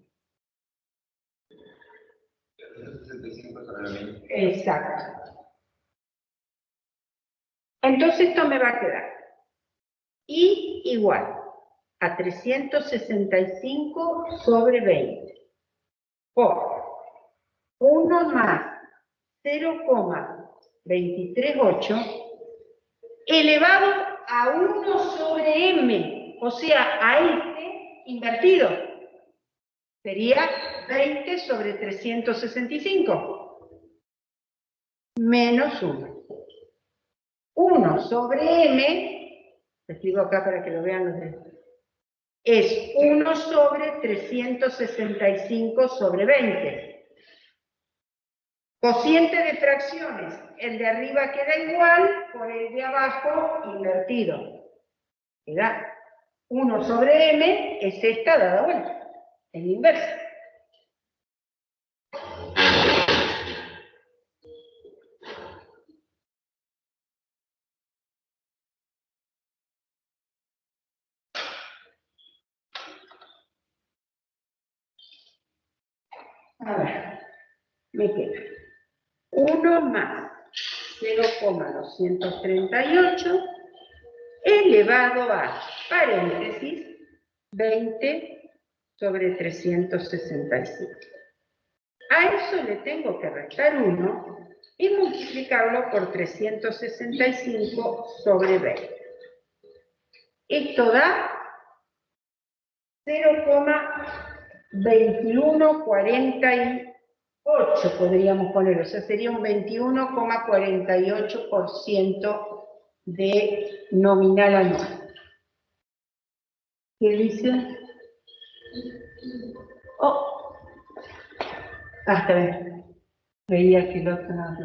365 sobre 20. Exacto. Entonces esto me va a quedar I igual a 365 sobre 20 por 1 más 0,238 elevado a 1 sobre M, o sea, a este invertido. Sería 20 sobre 365 menos 1. 1 sobre M, lo escribo acá para que lo vean los demás, es 1 sobre 365 sobre 20. Cociente de fracciones, el de arriba queda igual por el de abajo invertido. Queda 1 sobre M es esta dada vuelta, en inversa. A ver, me queda 1 más 0,238 elevado a, paréntesis, 20 sobre 365. A eso le tengo que restar 1 y multiplicarlo por 365 sobre 20. Esto da 0,2148, podríamos poner, o sea, sería un 21,48% de nominal anual. ¿Qué dice? Oh, hasta ver. Veía que el otro no.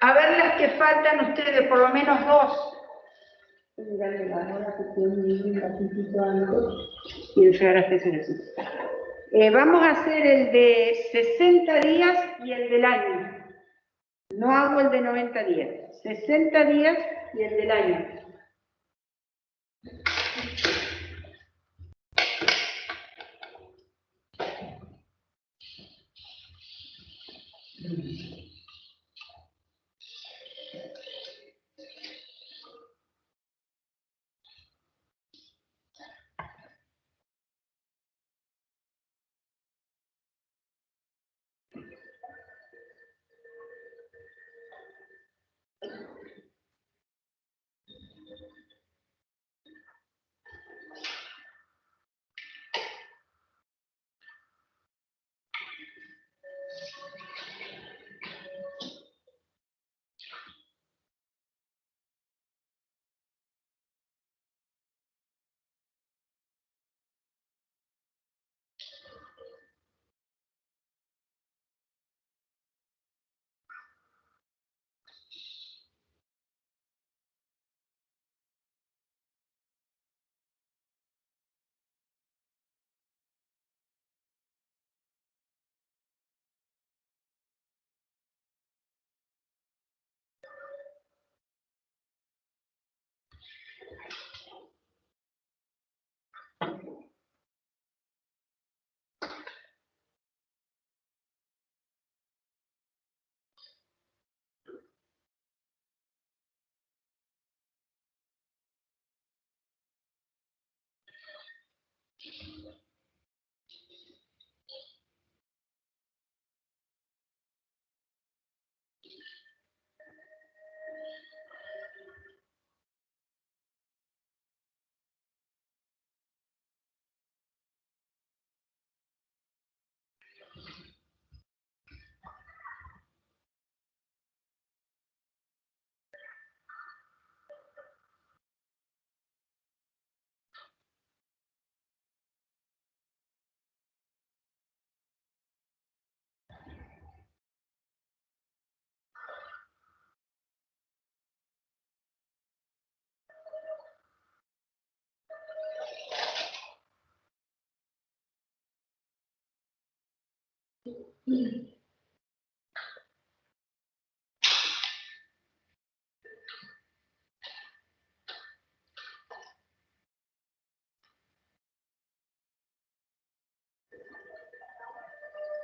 A ver las que faltan ustedes, por lo menos 2. Mirarle la hora que tiene un ratito antes y llegar a este. Vamos a hacer el de 60 días y el del año. No hago el de 90 días. 60 días y el del año.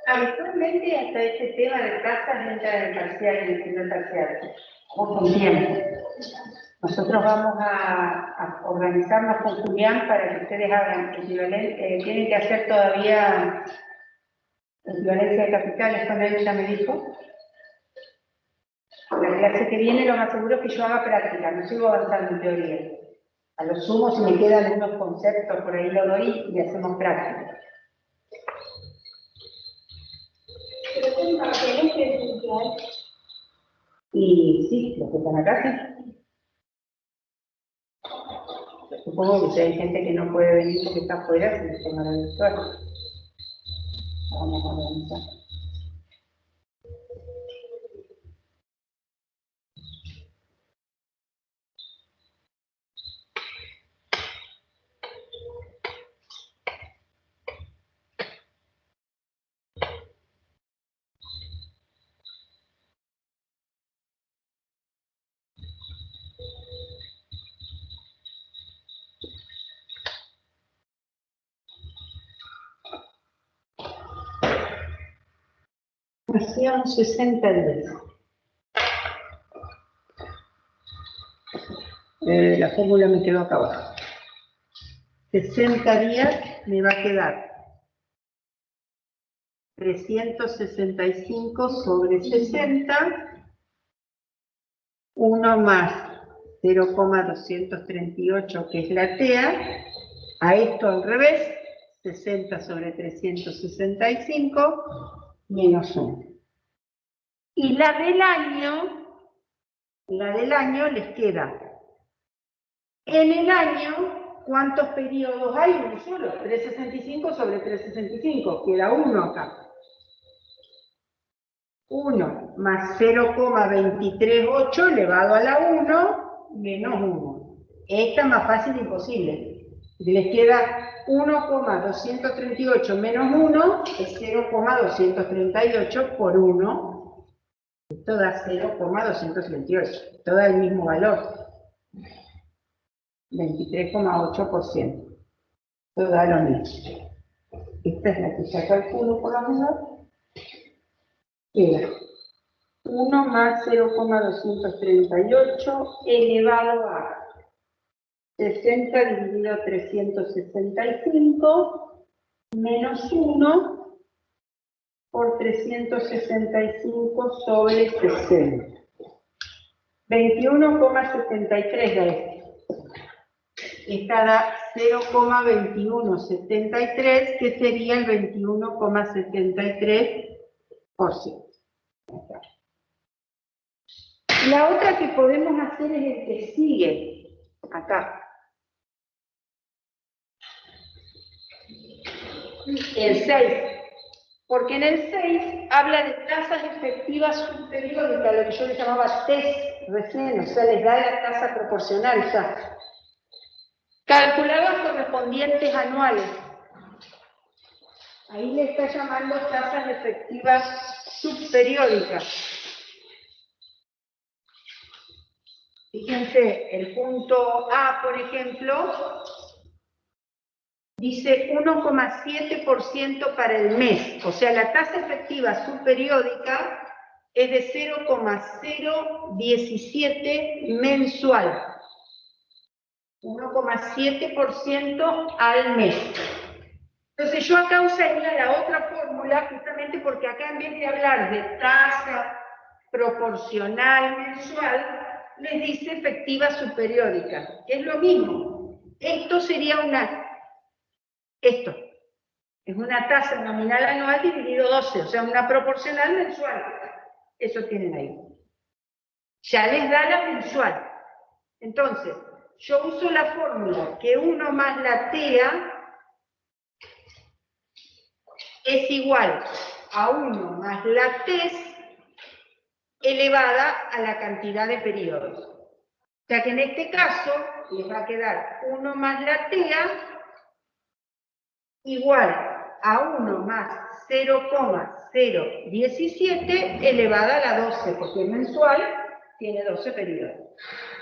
Habitualmente hasta este tema de tasas entra en el parcial y en el parcial, o con tiempo. Nosotros vamos a organizarnos con Julián para que ustedes hagan equivalente, tienen que hacer todavía equivalencia de capitales con él, ya me dijo. La clase que viene lo más seguro es que yo haga práctica, no sigo avanzando en teoría. A lo sumo, si me quedan unos conceptos, por ahí lo doy y hacemos práctica. ¿Pero son papeles presenciales? Y sí, los que están acá sí. Supongo que si hay gente que no puede venir porque está afuera, se les tomará el virtual. Vamos a organizar. duración 60 días. La fórmula me quedó acá abajo. 60 días me va a quedar 365 sobre 60, 1 más 0,238, que es la TEA, a esto al revés, 60 sobre 365, menos 1. Y la del año les queda, en el año, ¿cuántos periodos hay? Uno solo, 365 sobre 365, queda 1 acá. 1 más 0,238 elevado a la 1 menos 1. Esta es más fácil imposible. Les queda 1,238 menos 1 es 0,238 por 1. Esto da 0,238. Esto da el mismo valor. 23,8%. Esto da lo mismo. Esta es la que ya calculo por lo menos. Queda 1 más 0,238 elevado a 60 dividido 365 menos 1 por 365 sobre 60. 21,73 da esto. Esta da 0,2173, que sería el 21,73%. La otra que podemos hacer es el que sigue, acá. El 6, porque en el 6 habla de tasas efectivas subperiódicas, lo que yo le llamaba test recién, o sea, les da la tasa proporcional ya. Calculadas correspondientes anuales. Ahí le está llamando tasas efectivas subperiódicas. Fíjense, el punto A, por ejemplo, dice 1,7% para el mes. O sea, la tasa efectiva subperiódica es de 0,017 mensual. 1,7% al mes. Entonces yo acá usaría la otra fórmula justamente porque acá en vez de hablar de tasa proporcional mensual, les dice efectiva subperiódica, que es lo mismo. Esto sería esto es una tasa nominal anual dividido 12, o sea, una proporcional mensual. Eso tienen ahí. Ya les da la mensual. Entonces, yo uso la fórmula que 1 más la TEA es igual a 1 más la TES elevada a la cantidad de periodos. O sea que en este caso les va a quedar 1 más la TEA igual a 1 más 0,017 elevada a la 12, porque es mensual, tiene 12 periodos.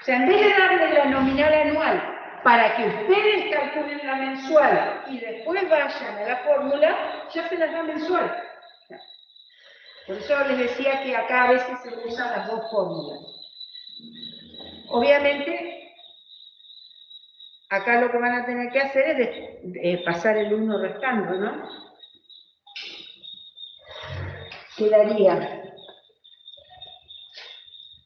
O sea, en vez de darle la nominal anual para que ustedes calculen la mensual y después vayan a la fórmula, ya se las da mensual. Por eso les decía que acá a veces se usan las dos fórmulas. Obviamente, acá lo que van a tener que hacer es pasar el 1 restando, ¿no? Quedaría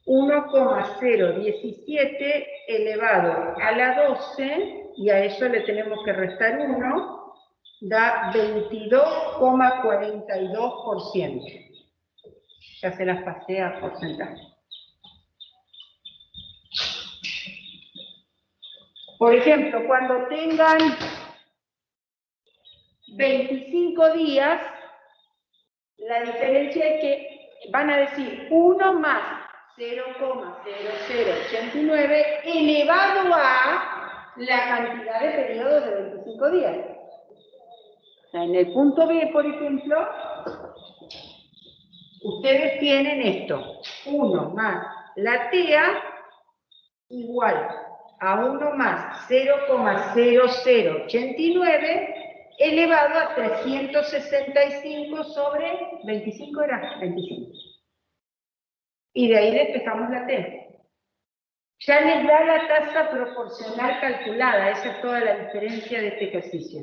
1,017 elevado a la 12, y a eso le tenemos que restar 1, da 22,42%. Ya se las pasé a porcentaje. Por ejemplo, cuando tengan 25 días, la diferencia es que van a decir 1 más 0,0089 elevado a la cantidad de periodos de 25 días. O sea, en el punto B, por ejemplo, ustedes tienen esto, 1 más la TEA igual a 1 más 0,0089 elevado a 365 sobre 25, era 25. Y de ahí despejamos la T. Ya les da la tasa proporcional calculada, esa es toda la diferencia de este ejercicio.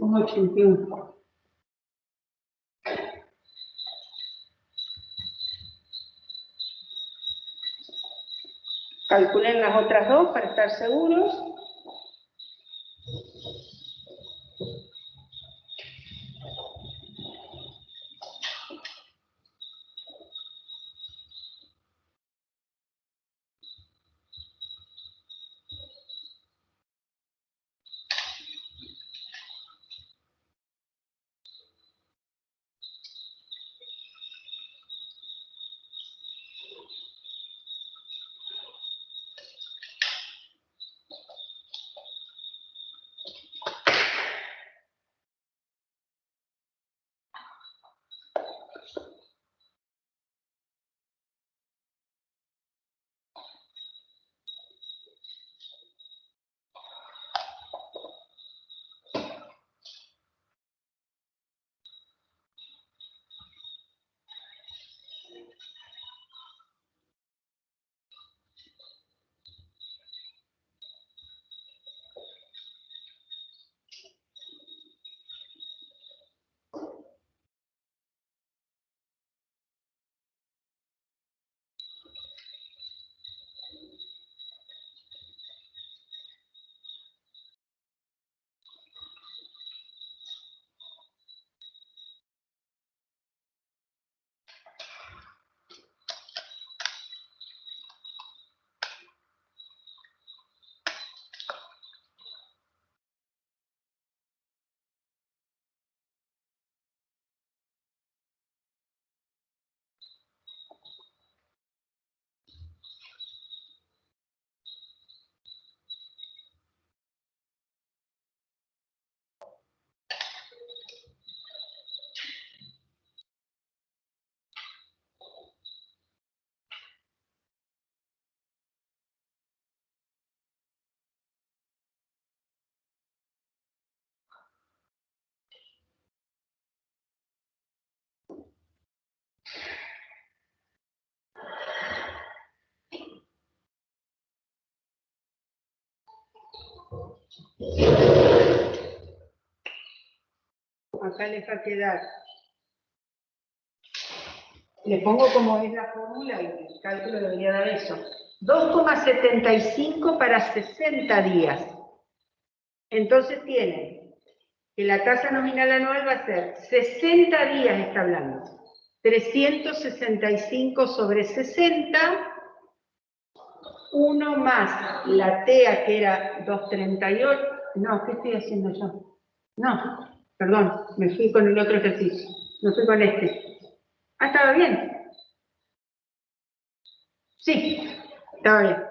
Pongo 81. Calculen las otras dos para estar seguros. Acá les va a quedar. Le pongo como es la fórmula y el cálculo debería dar eso. 2,75 para 60 días. Entonces tienen que la tasa nominal anual va a ser 60 días, está hablando. 365 sobre 60, 1 más la TEA que era 238. No, ¿qué estoy haciendo yo? No, perdón, me fui con el otro ejercicio. Me fui con este. Ah, ¿estaba bien? Sí, estaba bien.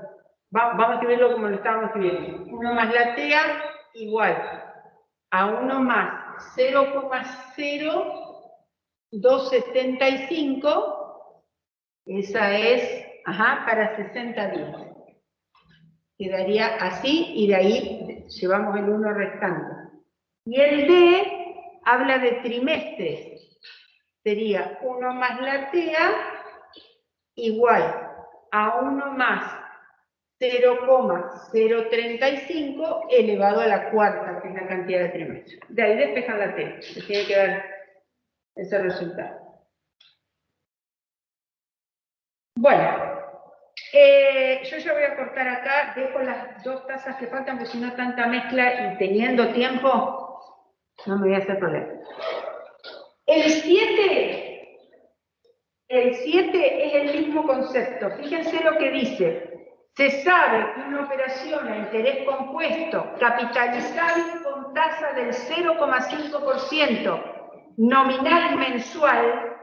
Vamos a escribirlo como lo estábamos escribiendo. 1 más la TEA igual a 1 más 0,0275. Esa es, para 60 días. Quedaría así y de ahí llevamos el 1 restante. Y el D habla de trimestres. Sería 1 más la TEA igual a 1 más 0,035 elevado a la cuarta, que es la cantidad de trimestres. De ahí despejan la T. Se tiene que dar ese resultado. Bueno, yo ya voy a cortar acá, dejo las dos tasas que faltan, porque si no tanta mezcla y teniendo tiempo, no me voy a hacer problema. El 7 es el mismo concepto. Fíjense lo que dice. Se sabe que una operación a interés compuesto capitalizable con tasa del 0,5% nominal mensual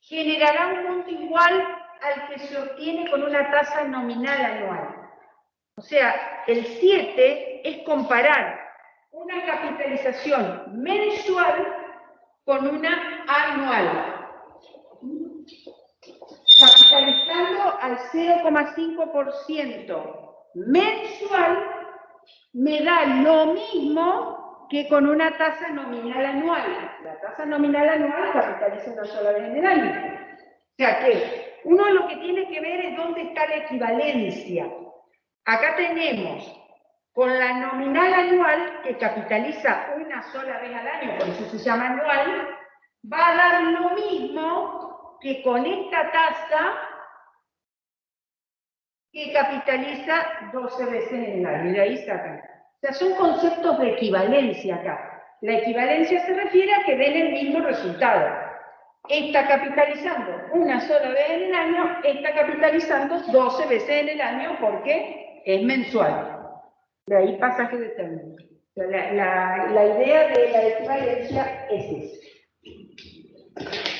generará un monto igual al que se obtiene con una tasa nominal anual. O sea, el 7 es comparar una capitalización mensual con una anual. Capitalizando al 0,5% mensual me da lo mismo que con una tasa nominal anual. La tasa nominal anual capitaliza una sola vez en el año. O sea que uno lo que tiene que ver es dónde está la equivalencia. Acá tenemos con la nominal anual, que capitaliza una sola vez al año, por eso se llama anual, va a dar lo mismo que con esta tasa que capitaliza 12 veces en el año. Y de ahí sacan. O sea, son conceptos de equivalencia acá. La equivalencia se refiere a que den el mismo resultado. Está capitalizando una sola vez en el año, está capitalizando 12 veces en el año porque es mensual. De ahí pasaje de término. O sea, la idea de la equivalencia es esa.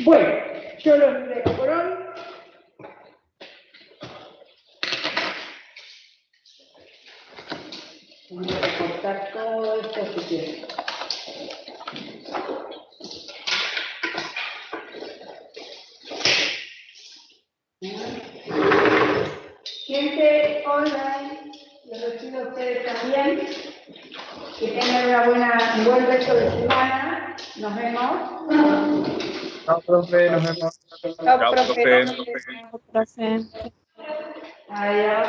Bueno, yo lo dejo por hoy. Voy a recortar todo esto si quiero. Gente online, les recibo a ustedes también. Que tengan un buen resto de semana. Nos vemos. Chao, profe, nos vemos. Chao, Chao, profe. profe. Profe. Adiós.